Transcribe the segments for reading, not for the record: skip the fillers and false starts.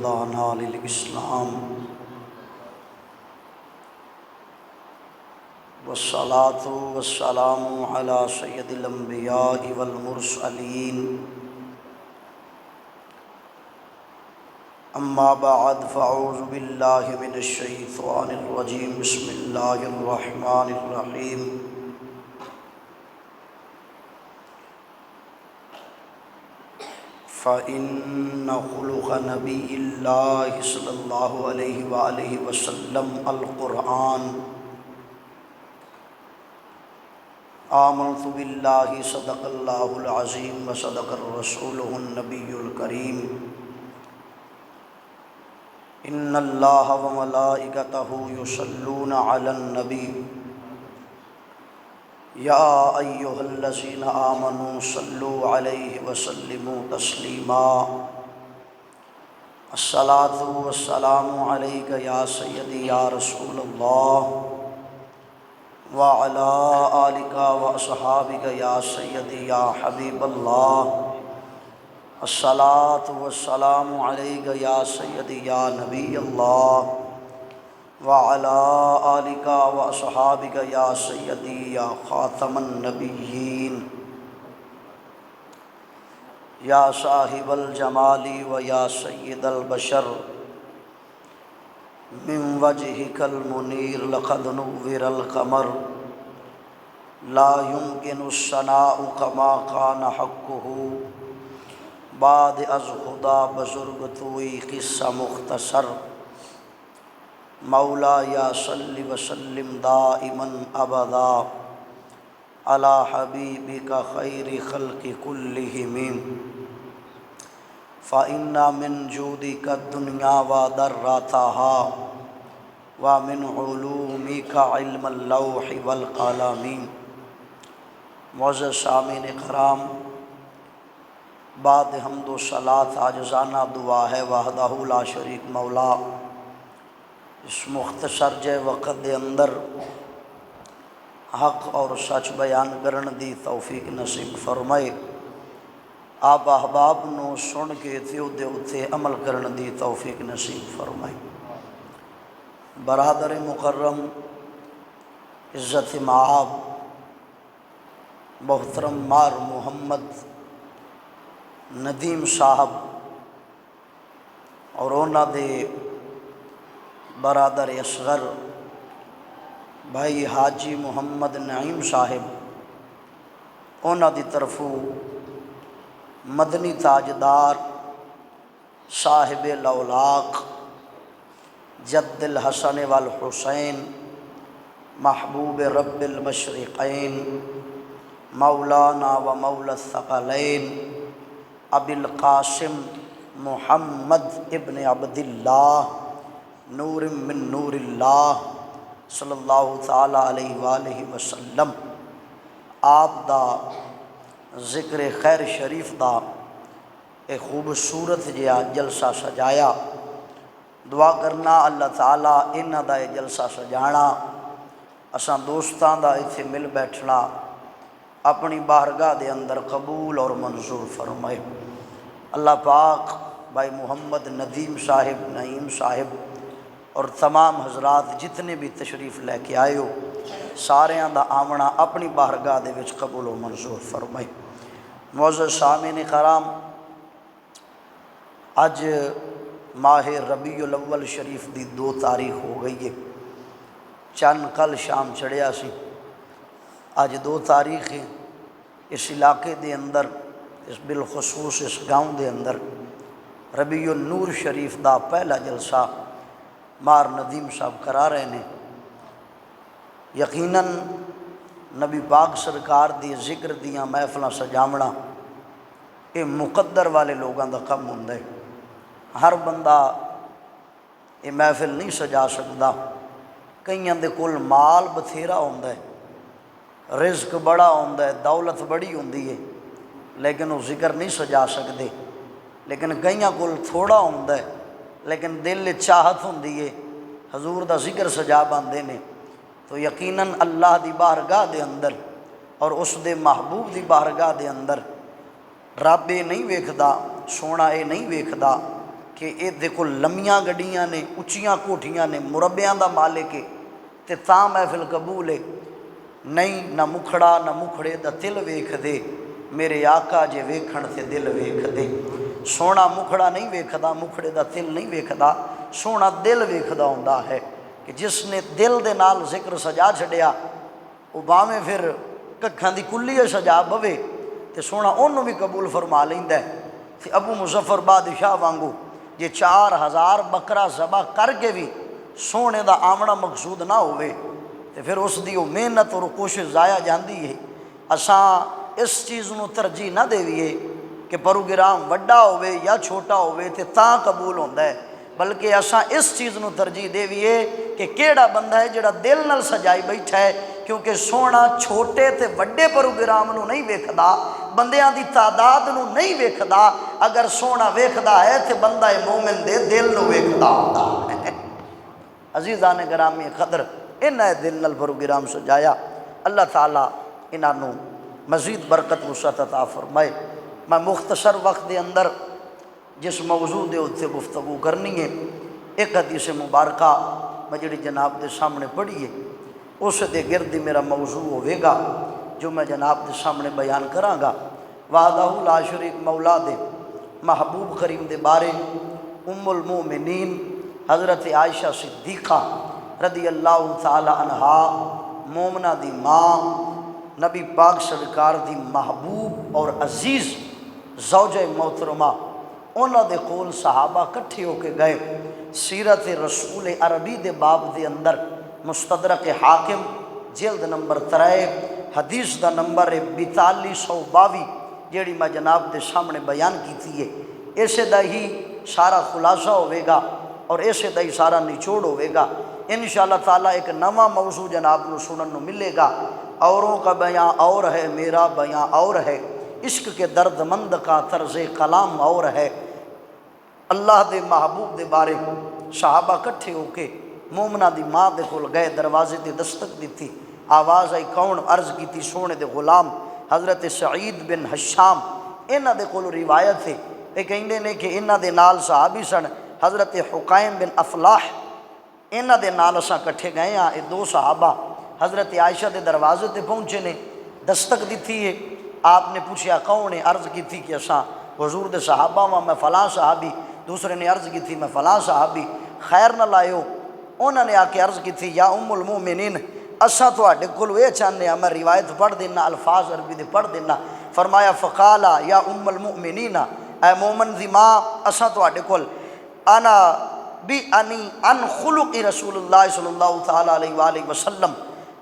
هدانا للإسلام والصلاة والسلام على سيد الأنبياء والمرسلين أما بعد فأعوذ بالله من الشيطان الرجيم بسم الله الرحمن الرحيم فإن خلق نبي الله صلى الله عليه وآله وسلم القرآن آمنت بالله صدق الله العظيم وصدق رسوله النبي الكريم إن الله وملائكته يصلون على النبي يا أيها الذين آمنوا صلوا عليه وسلموا تسليما الصلاة والسلام عليك يا سيدي يا رسول الله وعلى آلك وأصحابك يا سيدي يا حبيب الله الصلاة والسلام عليك يا سيدي يا نبي الله وعلى آلك وأصحابك يا سيدي يا خاتم النبيين يا صاحب الجمال ويا سيد البشر من وجهك المنير لقد نور القمر لا يمكن الثناء كما كان حقه بعد از خدا بزرگ توئی قصہ مختصر مولا یا صلی وسلم دائما ابدا علی حبیبک خیر خلق کلہم فإن من جودک الدنیا وضرتها ومن علومک علم اللوح والقلم۔ معزز سامعین کرام، بعد حمد و صلاۃ عاجزانہ دعا ہے وحدہ لا شریک مولا اس مختصر جے وقت دے اندر حق اور سچ بیان کرن دی توفیق نصیب فرمائے، آپ احباب نو سن کے تے اتے عمل کرن دی توفیق نصیب فرمائے۔ برادر مکرم عزت مآب محترم مار محمد ندیم صاحب اور انہاں دے برادر اصغر بھائی حاجی محمد نعیم صاحب، انہاں دی طرفوں مدنی تاجدار صاحب الاولاق جد الحسن والحسین محبوب رب المشرقین مولانا و مولا الثقلین ابی القاسم محمد ابن عبداللہ نور من نور اللہ صلی اللہ تعالیٰ علیہ وآلہ وسلم، آپ دا ذکر خیر شریف دا ایک خوبصورت جہا جلسہ سجایا۔ دعا کرنا اللہ تعالیٰ انہاں دا یہ جلسہ سجانا اساں دوستاں دا ایتھے مل بیٹھنا اپنی بارگاہ دے اندر قبول اور منظور فرمائے۔ اللہ پاک بھائی محمد ندیم صاحب، نعیم صاحب اور تمام حضرات جتنے بھی تشریف لے کے آئے ہو ساریاں دا آمنا اپنی بارگاہ دے وچ قبول و منظور فرمائے۔ معزز سامعین کرام، اج ماہ ربیع الاول شریف دی 2 تاریخ ہو گئی ہے، چند کل شام چڑھیا سی، آج 2 تاریخ ہے۔ اس علاقے دے اندر اس بالخصوص اس گاؤں دے اندر ربیع النور شریف دا پہلا جلسہ مار ندیم صاحب کرا رہے ہیں۔ یقیناً نبی پاک سرکار دی ذکر دیاں محفلاں سجاونا یہ مقدر والے لوگاں دا کم ہوندا ہے، ہر بندہ یہ محفل نہیں سجا سکتا، کئیاں دے کول مال بتھیرا ہوندا ہے، رزق بڑا ہوندا ہے، دولت بڑی ہوندی ہے، لیکن وہ ذکر نہیں سجا سکتے۔ لیکن کئیاں کول تھوڑا ہوندا ہے لیکن دل چاہت ہوندی ہے حضور دا ذکر سجا باندے نے، تو یقیناً اللہ دی بارگاہ دے اندر اور اس دے محبوب دی بارگاہ دے اندر رب یہ نہیں ویکھدا، سونا یہ نہیں ویکھدا کہ یہ دیکھو لمیاں گڈیاں نے، اچیاں کوٹھیاں نے، مربیاں دا مالک ہے تے تاں محفل قبول ہے۔ نہیں نہ مکھڑا نہ مکھڑے دا دل ویکھ دے، میرے آقا جے ویکھن تے دل ویکھ دے۔ سونا مکھڑا نہیں ویکھدا، مکھڑے دا دل نہیں ویکھدا، سونا دل ویکھدا ہوندا ہے کہ جس نے دل دے نال ذکر سجا چھڈیا وہ باویں پھر ککھاں دی کلی سجا بوے تے سونا انہوں بھی قبول فرما لیندا ہے۔ تے ابو مظفر بادشاہ وانگو جے 4000 بکرا ذبح کر کے بھی سونے دا آمنا مقصود نہ ہوئے تے پھر اس دی وہ محنت اور کوشش ضائع جاندی ہے۔ اساں اس چیز نو ترجیح نہ دیویے کہ پروگرام وڈا ہوئے یا چھوٹا ہوئے تے تاں قبول ہوندا ہے، بلکہ اساں اس چیز نو ترجیح دیویے کہ کیڑا بندہ ہے جڑا دل نال سجائی بیٹھا ہے، کیونکہ سونا چھوٹے تے وڈے پروگرام نو نہیں ویکھدا، بندیاں دی تعداد نو نہیں ویکھدا، اگر سونا ویکھدا ہے تے بندہ مومن دے دل نو ویکھدا ہوندا ہے۔ عزیزان گرامی قدر انہاں دل نال پروگرام سجایا، اللہ تعالیٰ انہاں نو مزید برکت وسعت عطا فرمائے۔ میں مختصر وقت دے اندر جس موضوع دے اتنے گفتگو کرنی ہے، ایک حدیث مبارکہ میں جڑی جناب دے سامنے پڑھی ہے اس دے گرد میرا موضوع ہوئے گا جو میں جناب دے سامنے بیان کراں گا۔ وحدہ لا شریک مولا دے محبوب کریم دے بارے ام المومنین حضرت عائشہ صدیقہ رضی اللہ تعالی عنہا مومنہ دی ماں، نبی پاک سرکار دی محبوب اور عزیز زوجہ محترمہ، انہاں دے کول صحابہ کٹھے ہو کے گئے۔ سیرت رسول عربی دے باب دے اندر مستدرک حاکم جلد نمبر 3 حدیث دا نمبر 4222 جیڑی میں جناب دے سامنے بیان کیتی ہے، اسے دا ہی سارا خلاصہ ہوئے گا اور اسے دا ہی سارا نچوڑ ہوئے گا۔ انشاءاللہ تعالیٰ ایک نواں موضوع جناب نو سنن نو ملے گا۔ اوروں کا بیاں اور ہے، میرا بیاں اور ہے، عشق کے درد مند کا طرز کلام اور ہے۔ اللہ دے محبوب دے بارے صحابہ کٹھے ہو کے مومنہ دی ماں دے کول گئے، دروازے تے دستک دیتی، آواز آئی کون؟ عرض کیتی سونے دے غلام حضرت سعید بن حشام، انہاں دے کول روایت ہے، یہ کہندے نے کہ انہاں دے نال صحابی سن حضرت حقائم بن افلاح، انہاں دے نال اساں کٹھے گئے ہاں۔ یہ دو صحابہ حضرت عائشہ دے دروازے تے پہنچے نے، دستک دیتی ہے، آپ نے پوچھا کون ہے؟ عرض کی تھی کہ اساں حضور دے صحابہ ہاں، میں فلاں صحابی۔ دوسرے نے عرض کی تھی میں فلاں صحابی۔ خیر نہ لائیو، انہوں نے آ کے عرض کی تھی یا ام المومنین اساں تواڈے کول یہ چاہنے ہیں، میں روایت پڑھ دینا، الفاظ عربی دے پڑھ دینا۔ فرمایا فقالا یا ام المؤمنین، اے مومن دی ماں اساں تواڈے کول انا بی انی ان خلق رسول اللہ صلی اللہ تعالی علیہ وآلہ وسلم،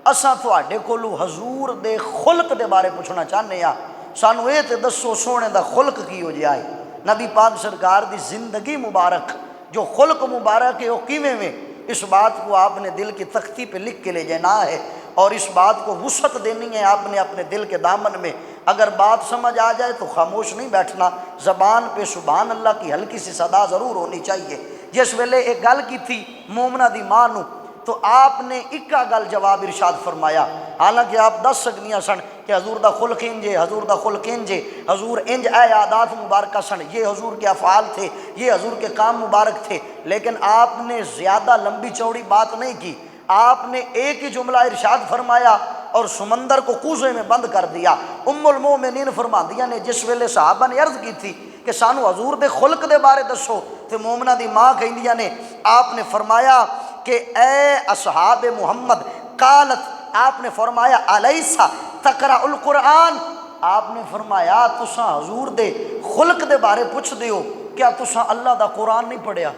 اساں تواڈے کولو حضور دے خلق دے بارے پوچھنا چاہنے ہیں، سانو یہ تے دسو سونے دا خلق کی ہو جائے، نبی پاک سرکار دی زندگی مبارک جو خلق مبارک ہے وہ کیویں میں، اس بات کو آپ نے دل کی تختی پہ لکھ کے لے جانا ہے اور اس بات کو وسعت دینی ہے آپ نے اپنے دل کے دامن میں۔ اگر بات سمجھ آ جائے تو خاموش نہیں بیٹھنا، زبان پہ سبحان اللہ کی ہلکی سی صدا ضرور ہونی چاہیے۔ جس ویلے ایک گل کی تھی مومنہ دی ماں نو تو آپ نے اکا گل جواب ارشاد فرمایا، حالانکہ آپ دس سکنیاں سن کہ حضور دا خلق انجے، حضور دا خلق انجے، حضور انج اے عادات مبارکہ سن، یہ حضور کے افعال تھے، یہ حضور کے کام مبارک تھے، لیکن آپ نے زیادہ لمبی چوڑی بات نہیں کی، آپ نے ایک ہی جملہ ارشاد فرمایا اور سمندر کو کوزے میں بند کر دیا۔ ام المومنین فرماندیاں نے جس ویلے صحابہ نے عرض کی تھی کہ سانو حضور دے خلق دے بارے دسو تے مومنہ دی ماں کہندیاں نے آپ نے فرمایا کہ اے اصحاب محمد، قالت آپ نے فرمایا الیسا تقرأ القرآن، آپ نے فرمایا تساں حضور دے خلق دے بارے پوچھ دیو، کیا تساں اللہ دا قرآن نہیں پڑھیا؟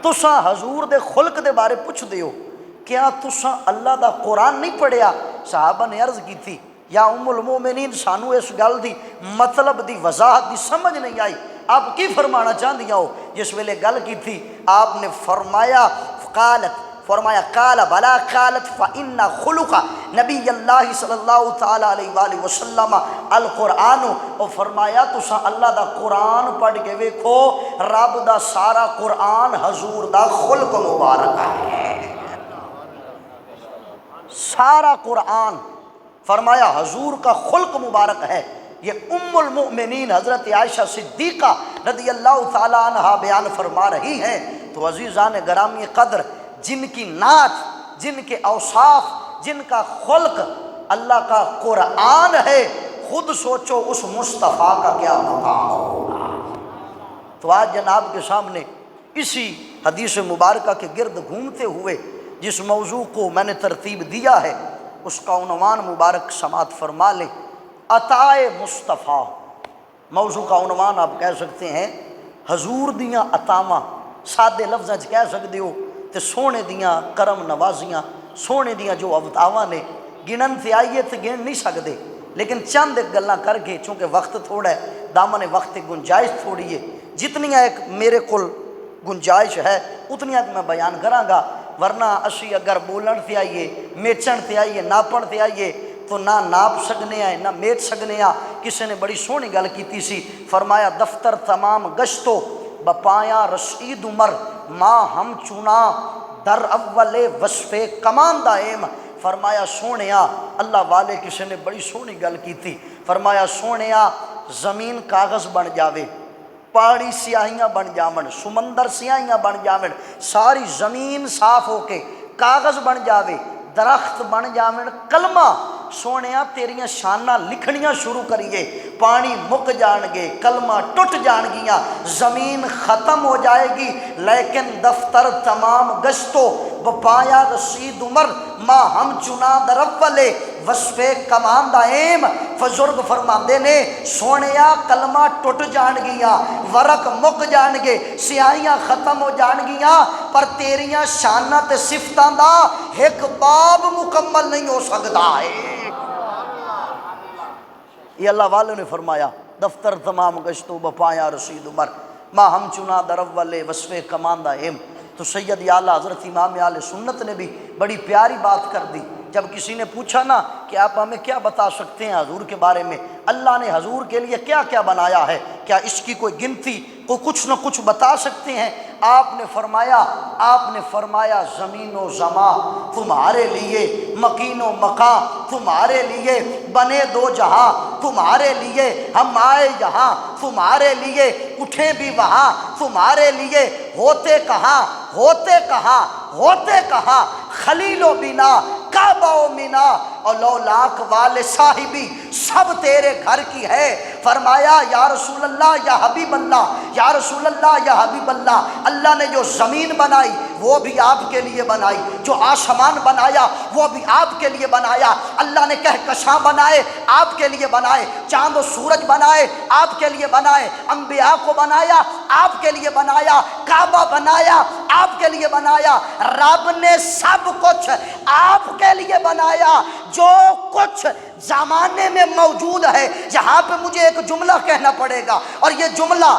تساں حضور دے خلق دے بارے پوچھ دیو، کیا تساں اللہ دا قرآن نہیں پڑھیا؟ صحابہ نے عرض کی تھی یا ام المومنین سانو اس گل دی مطلب دی وضاحت دی سمجھ نہیں آئی، آپ کی فرمانا چاہندیاں ہو؟ جس ویلے گل کی تھی آپ نے فرمایا قال بلا قالت فإن خلق نبی اللہ صلی اللہ تعالی علیہ وآلہ وسلم القرآن، اور فرمایا تساں اللہ دا قرآن پڑھ کے ویکھو، رب دا سارا قرآن حضور دا خلق مبارک ہے، سارا قرآن فرمایا حضور کا خلق مبارک ہے۔ یہ ام المؤمنین حضرت عائشہ صدیقہ رضی اللہ تعالیٰ عنہا بیان فرما رہی ہیں۔ تو عزیزان گرامی قدر، جن کی نعت، جن کے اوصاف، جن کا خلق اللہ کا قرآن ہے، خود سوچو اس مصطفیٰ کا کیا مقام ہوگا۔ تو آج جناب کے سامنے اسی حدیث مبارکہ کے گرد گھومتے ہوئے جس موضوع کو میں نے ترتیب دیا ہے، اس کا عنوان مبارک سماعت فرما لیں، عطائے مصطفیٰ۔ موضوع کا عنوان آپ کہہ سکتے ہیں حضور دیاں عطاواں، سادے لفظاں چ کہہ سکتے ہو تے سونے دیاں کرم نوازیاں، سونے دیاں جو عطاواں نے، گنن تے آئیے تے گن نہیں سکتے، لیکن چند ایک گلاں کر کے، چونکہ وقت تھوڑا ہے، دامن وقت گنجائش تھوڑی ہے، جتنیاں ایک میرے کول گنجائش ہے اتنیاں میں بیان کراں گا، ورنہ اسی اگر بولن تے آئیے، میچن تے آئیے، ناپن تے آئیے تو نہ ناپ سکنے ہیں نہ میچ سکنے ہیں۔ کسی نے بڑی سونی گل کیتی سی، فرمایا دفتر تمام گشتو بپایا رشید عمر، ماں ہم چنا در اول وصف کمان دا ایم۔ فرمایا سونیا، اللہ والے کسی نے بڑی سونی گل کیتی، فرمایا سونیا زمین کاغذ بن جاوے، پہاڑی سیاہیاں بن جاون، سمندر سیاہیاں بن جاون، ساری زمین صاف ہو کے کاغذ بن جاوے، درخت بن جاون کلمہ، سونیا تیریاں شانہ لکھنیاں شروع کریے، پانی مک جان گے، کلمہ ٹوٹ جان گیاں، زمین ختم ہو جائے گی، لیکن دفتر تمام گشتو بپایا رشید عمر، ماں ہم چنا در اولے وصف کمان دا ایم۔ بزرگ فرماندے نے سونیا کلمہ ٹوٹ جان گیاں، ورق مک جان گے، سیاہیاں ختم ہو جان گیاں، پر تیریاں شانہ تے صفتاں دا ایک باب مکمل نہیں ہو سکتا ہے۔ یہ اللہ والوں نے فرمایا دفتر تمام گشتو بپایا رشید عمر، ماں ہم چنا در اول وصف کمان دا ایم۔ تو سید اعلیٰ حضرت امام اہل سنت نے بھی بڑی پیاری بات کر دی، جب کسی نے پوچھا نا کہ آپ ہمیں کیا بتا سکتے ہیں حضور کے بارے میں، اللہ نے حضور کے لیے کیا کیا بنایا ہے، کیا اس کی کوئی گنتی، کوئی کچھ نہ کچھ بتا سکتے ہیں؟ آپ نے فرمایا زمین و زماں تمہارے لیے، مکین و مکان تمہارے لیے، بنے دو جہاں تمہارے لیے، ہم آئے یہاں تمہارے لیے، اٹھیں بھی وہاں تمہارے لیے، ہوتے کہاں خلیل و بنا کعبہ و منا اور لولاک والے صاحبی سب تیرے گھر کی ہے۔ فرمایا یا رسول اللہ یا حبیب اللہ، یا رسول اللہ یا حبیب اللہ، اللہ نے جو زمین بنائی وہ بھی آپ کے لیے بنائی، جو آسمان بنایا وہ بھی آپ کے لیے بنایا، اللہ نے کہکشاں بنائے آپ کے لیے بنائے، چاند و سورج بنائے آپ کے لیے بنائے، انبیاء کو بنایا آپ کے لیے بنایا، کعبہ بنایا آپ کے لیے بنایا، رب نے سب کچھ آپ کے لیے بنایا، جو کچھ زمانے میں موجود ہے۔ یہاں پہ مجھے ایک جملہ کہنا پڑے گا، اور یہ جملہ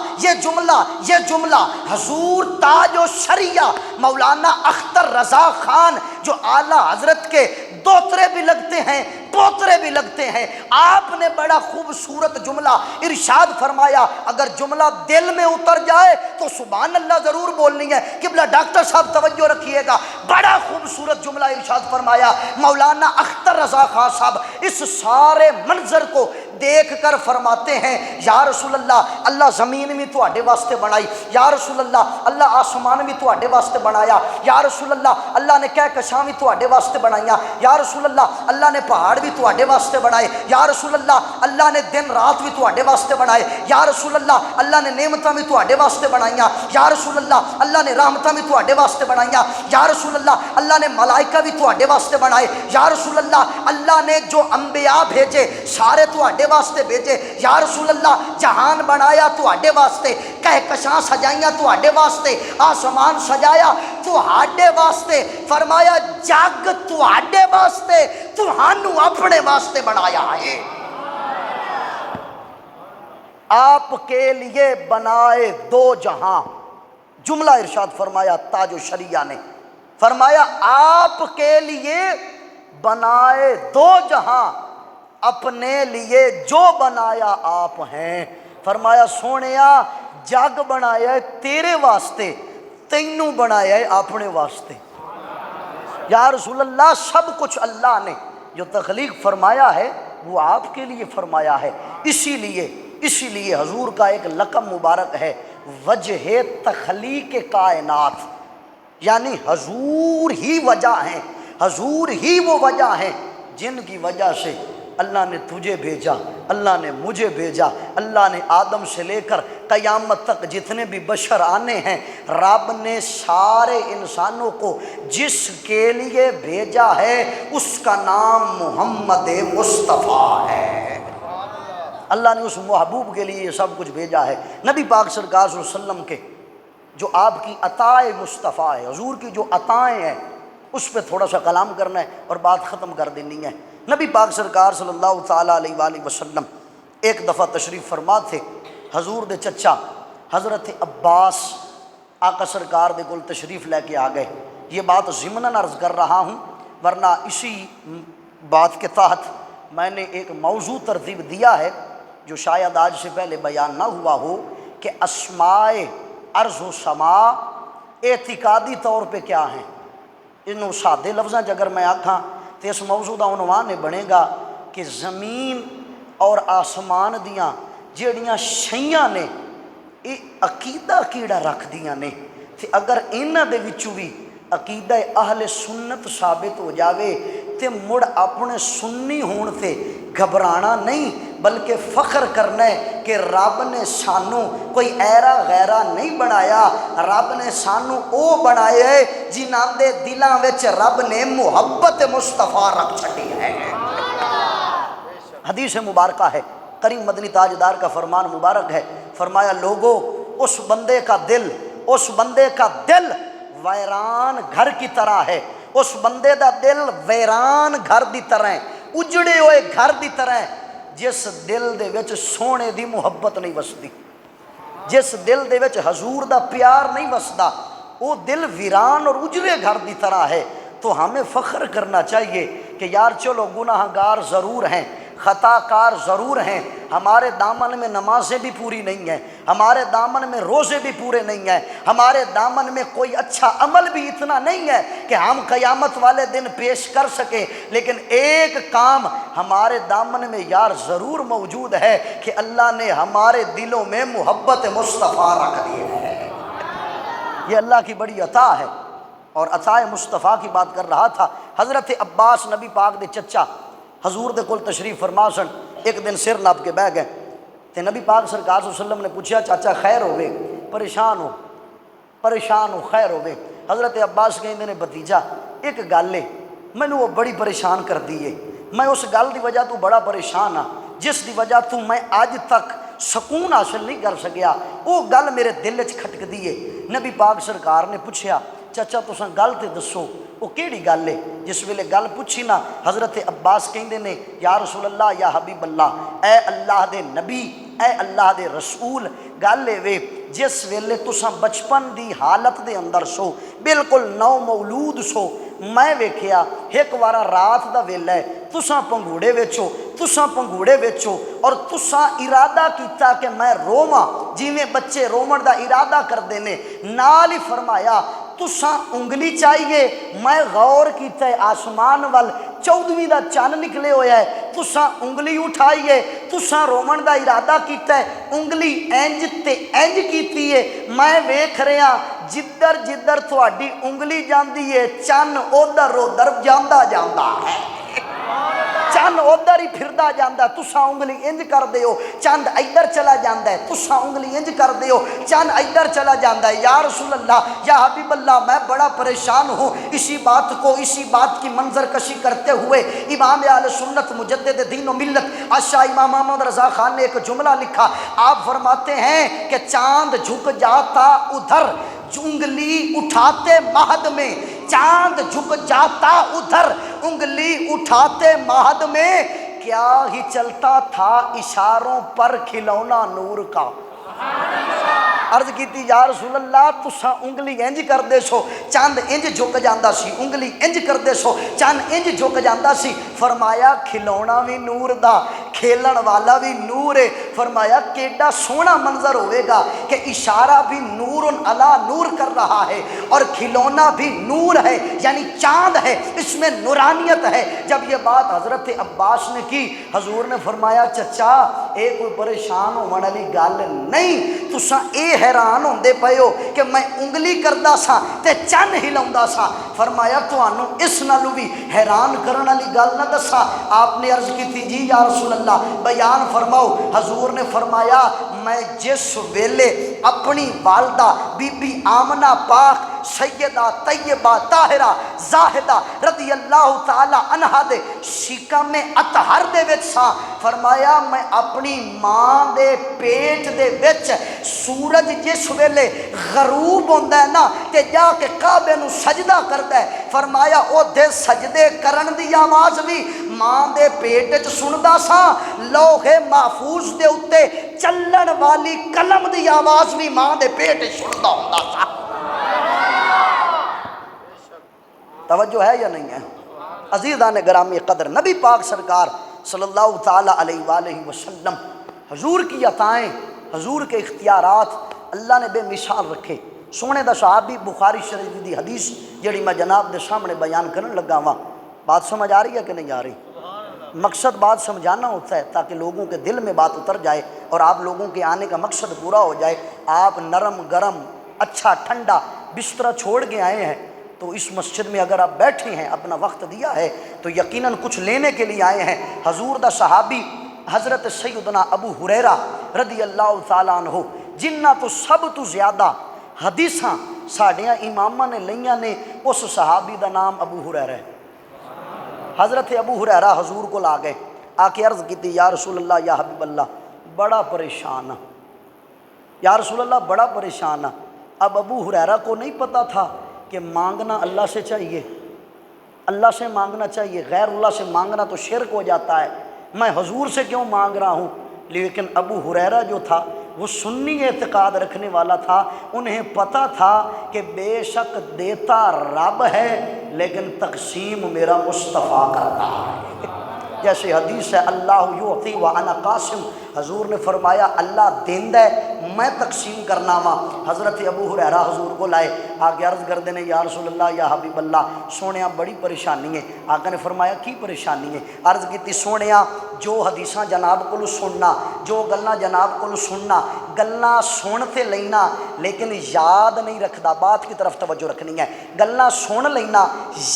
حضور تاج و شریعہ مولانا اختر رضا خان جو اعلیٰ حضرت کے دوترے بھی لگتے ہیں پوترے بھی لگتے ہیں، آپ نے بڑا خوبصورت جملہ ارشاد فرمایا، اگر جملہ دل میں اتر جائے تو سبحان اللہ ضرور بولنی ہے۔ قبلہ ڈاکٹر صاحب توجہ رکھیے گا، بڑا خوبصورت جملہ ارشاد فرمایا مولانا اختر رضا خان صاحب، اس سارے منظر کو دیکھ کر فرماتے ہیں یا رسول اللہ، اللہ زمین بھی تواڈے واسطے بنائی، یا رسول اللہ اللہ آسمان بھی تواڈے واسطے بنایا، یا رسول اللہ اللہ نے کہکشاں بھی تواڈے واسطے بنائیاں، یا رسول اللہ اللہ نے پہاڑ بھی تواڈے واسطے بنائے، یا رسول اللہ اللہ نے دن رات بھی تواڈے واسطے بنائے، یا رسول اللہ اللہ نے نعمتاں بھی تواڈے واسطے بنائیاں، یا رسول اللہ اللہ نے رحمتاں بھی تواڈے واسطے بنائیاں، یا رسول اللہ اللہ نے ملائکہ بھی تواڈے واسطے بنائے، یا رسول اللہ اللہ نے جو انبیاء بھیجے سارے تواڈے واسطے بھیجے، یا رسول اللہ جہان بنایا تواڈے واسطے، کہکشاں سجائیاں تواڈے واسطے، آسمان سجایا تواڈے واسطے، فرمایا جگ تواڈے واسطے، تہانوں اپنے واسطے بنایا ہے، آپ کے لیے بنائے دو جہاں۔ جملہ ارشاد فرمایا تاج و شریعہ نے، فرمایا آپ کے لیے بنائے دو جہاں، اپنے لیے جو بنایا آپ ہیں۔ فرمایا سونیا جگ بنایا ہے تیرے واسطے، تینوں بنایا ہے اپنے واسطے۔ یا رسول اللہ سب کچھ اللہ نے جو تخلیق فرمایا ہے وہ آپ کے لیے فرمایا ہے، اسی لیے حضور کا ایک لقب مبارک ہے وجہ تخلیق کائنات، یعنی حضور ہی وجہ ہیں، حضور ہی وہ وجہ ہیں جن کی وجہ سے اللہ نے تجھے بھیجا، اللہ نے مجھے بھیجا، اللہ نے آدم سے لے کر قیامت تک جتنے بھی بشر آنے ہیں، رب نے سارے انسانوں کو جس کے لیے بھیجا ہے اس کا نام محمد مصطفیٰ ہے۔ اللہ نے اس محبوب کے لیے یہ سب کچھ بھیجا ہے۔ نبی پاک سرکار صلی اللہ علیہ وسلم کے جو آپ کی عطائے مصطفیٰ ہے، حضور کی جو عطائیں ہیں اس پہ تھوڑا سا کلام کرنا ہے اور بات ختم کر دینی ہے۔ نبی پاک سرکار صلی اللہ تعالیٰ علیہ وآلہ وسلم ایک دفعہ تشریف فرما تھے، حضور دے چچا حضرت عباس آقا سرکار دے کول تشریف لے کے آ گئے۔ یہ بات ضمناً عرض کر رہا ہوں، ورنہ اسی بات کے تحت میں نے ایک موضوع ترتیب دیا ہے جو شاید آج سے پہلے بیان نہ ہوا ہو کہ اسماء ارض و سما اعتقادی طور پہ کیا ہیں۔ انہوں سادے لفظاں اگر میں آکھاں تو اس موضوع دا عنوان بنے گا کہ زمین اور آسمان دیاں جیڑیاں شیاں نے یہ عقیدہ کیڑا رکھ دیاں نے، تے اگر انہاں دے وچوں بھی عقیدہ اہل سنت ثابت ہو جاوے تے مڑ اپنے سنی ہون تے گھبرانا نہیں بلکہ فخر کرنا ہے کہ رب نے سانوں کوئی ایرا غیرہ نہیں بنایا، رب نے سانوں او بنایا ہے جنہاں دے دلاں وچ رب نے محبت مصطفیٰ رکھ چھٹی ہے۔ حدیث مبارکہ ہے، کریم مدنی تاجدار کا فرمان مبارک ہے، فرمایا لوگو اس بندے کا دل ویران گھر کی طرح ہے، اس بندے دا دل ویران گھر دی طرح ہے، اجڑے ہوئے گھر دی طرح ہے، جس دل دے وچ سونے دی محبت نہیں وسدی، جس دل دے وچ حضور دا پیار نہیں وسدا، وہ دل ویران اور اجڑے گھر دی طرح ہے۔ تو ہمیں فخر کرنا چاہیے کہ یار چلو گناہ گار ضرور ہیں، خطا کار ضرور ہیں، ہمارے دامن میں نمازیں بھی پوری نہیں ہیں، ہمارے دامن میں روزے بھی پورے نہیں ہیں، ہمارے دامن میں کوئی اچھا عمل بھی اتنا نہیں ہے کہ ہم قیامت والے دن پیش کر سکیں، لیکن ایک کام ہمارے دامن میں یار ضرور موجود ہے کہ اللہ نے ہمارے دلوں میں محبت مصطفیٰ رکھ دی ہے۔ یہ اللہ کی بڑی عطا ہے۔ اور عطائے مصطفیٰ کی بات کر رہا تھا، حضرت عباس نبی پاک دے چچا حضور دے کول تشریف فرما سن، ایک دن سر ناپ کے بہ گئے تے نبی پاک سرکار صلی اللہ علیہ وسلم نے پوچھا چاچا خیر ہوئے، پریشان ہو خیر ہوئے۔ حضرت عباس کہندے نے بھتیجا ایک گل ہے مینوں وہ بڑی پریشان کر دی ہے، میں اس گل دی وجہ تو بڑا پریشان ہاں جس دی وجہ تو میں آج تک سکون حاصل نہیں کر سکیا، وہ گل میرے دل وچ کھٹک دی ہے۔ نبی پاک سرکار نے پوچھا چچا تساں گل تے دسو وہ کیڑی گل ہے؟ جس ویلے گل پوچھی نا حضرت عباس کہندے نے یا رسول اللہ یا حبیب اللہ، اے اللہ دے نبی، اے اللہ دے رسول، گل اے جس ویلے تساں بچپن دی حالت دے اندر سو، بالکل نو مولود سو، میں ویکھیا ایک وارا رات دا ویلا ہے تساں پنگوڑے ویچو اور تساں ارادہ کیتا کہ میں روواں جویں بچے رومن دا ارادہ کردے نے، نال ہی فرمایا تساں انگلی چاہیے، میں غور کیتا ہے آسمان وال 14ویں دا چن نکلے ہویا ہے، تساں انگلی اٹھائیے، تساں رومن دا ارادہ کیتا ہے، انگلی انج تے انج کیتی ہے، میں ویکھ رہا جدھر جدھر تہاڈی انگلی جاندی ہے چن ادھر ادھر جاندا ہے، چند ادھر ہی پھردا جاندا، تساں انگلی انج کر دیو چند ادھر چلا جاندا ہے، تساں انگلی انج کر دیو چند ادھر چلا جاندا ہے۔ یا رسول اللہ یا حبیب اللہ میں بڑا پریشان ہوں، اسی بات کی منظر کشی کرتے ہوئے امام اہل سنت مجدد دین و ملت اشاہ امام محمد رضا خان نے ایک جملہ لکھا، آپ فرماتے ہیں کہ چاند جھک جاتا ادھر انگلی اٹھاتے مہد میں، چاند جھک جاتا ادھر انگلی اٹھاتے مہد میں، کیا ہی چلتا تھا اشاروں پر کھلونا نور کا۔ عرض کیتی یا رسول اللہ تساں انگلی انج کر دے سو چاند انج جھک جاندا سی، انگلی انج کر دے سو چاند انج جھک جاندا سی، فرمایا کھلونا بھی نور دا کھیلن والا بھی نور ہے، فرمایا کیڈا سونا منظر ہوئے گا کہ اشارہ بھی نور علی نور کر رہا ہے اور کھلونا بھی نور ہے، یعنی چاند ہے، اس میں نورانیت ہے۔ جب یہ بات حضرت عباس نے کی، حضور نے فرمایا چچا اے کوئی پریشان ہونے والی گل نہیں، تساں اے حیران ہوندے پئے ہو کہ میں انگلی کردا سا تے چن ہلاوندا سا۔ فرمایا تانوں اس نالوں بھی حیران کرن والی گل نہ دساں؟ آپ نے عرض کی تھی جی یا رسول اللہ بیان فرماؤ۔ حضور نے فرمایا میں جس ویلے اپنی والدہ بی بی آمنہ پاک سیدہ طیبہ طاہرہ زاہدہ رضی اللہ تعالی عنہا دے شکم اطہر دے وچ سا، فرمایا میں اپنی ماں دے پیٹ دے وچ سورج جس ویلے غروب ہوندا ہے نا تے جا کے کعبے نو سجدہ کردا ہے، فرمایا او دے سجدے کرن دی آواز بھی ماں دے پیٹ وچ سندا سا، لوح محفوظ دے اُتے چلن والی قلم دی آواز بھی ماں دے پیٹ وچ سندا ہوندا سا۔ توجہ ہے یا نہیں ہے؟ عزیزان گرامی قدر، نبی پاک سرکار صلی اللہ تعالی علیہ وآلہ وسلم، حضور کی عطائیں، حضور کے اختیارات اللہ نے بے مثال رکھے۔ سونے دا صحابی بخاری شریف دی حدیث جڑی میں جناب دے سامنے بیان کرنے لگا ہوا، بات سمجھ آ رہی ہے کہ نہیں آ رہی؟ مقصد بات سمجھانا ہوتا ہے تاکہ لوگوں کے دل میں بات اتر جائے اور آپ لوگوں کے آنے کا مقصد پورا ہو جائے۔ آپ نرم گرم اچھا ٹھنڈا بستر چھوڑ کے آئے ہیں تو اس مسجد میں اگر آپ بیٹھے ہیں، اپنا وقت دیا ہے تو یقیناً کچھ لینے کے لیے آئے ہیں۔ حضور دا صحابی حضرت سیدنا ابو ہریرہ رضی اللہ تعالیٰ عنہ، جنہ تو سب تو زیادہ حدیثاں ساڑیاں امامہ نے لیاں نے، اس صحابی دا نام ابو ہریرہ ہے۔ حضرت ابو ہریرہ حضور کو لا گئے، آ کے عرض کی تھی یا رسول اللہ یا حبیب اللہ بڑا پریشان ہے، یا رسول اللہ بڑا پریشان ہے۔ اب ابو ہریرہ کو نہیں پتا تھا کہ مانگنا اللہ سے چاہیے، اللہ سے مانگنا چاہیے، غیر اللہ سے مانگنا تو شرک ہو جاتا ہے، میں حضور سے کیوں مانگ رہا ہوں؟ لیکن ابو ہریرہ جو تھا وہ سنی اعتقاد رکھنے والا تھا، انہیں پتہ تھا کہ بے شک دیتا رب ہے لیکن تقسیم میرا مصطفیٰ کرتا ہے۔ جیسے حدیث ہے اللہ یعطی وانا قاسم، حضور نے فرمایا اللہ دیندہ ہے میں تقسیم کرنا وا۔ حضرت ابو ہریرہ حضور کو لائے، آگے عرض کر دینے یا رسول اللہ یا حبیب اللہ سونیا بڑی پریشانی ہے۔ آقا نے فرمایا کی پریشانی ہے؟ عرض کی تھی سونیا جو حدیثاں جناب کو سننا، جو گلاں جناب کو سننا، گلاں سنتے لینا لیکن یاد نہیں رکھدا، بات کی طرف توجہ رکھنی ہے، گلاں سن لینا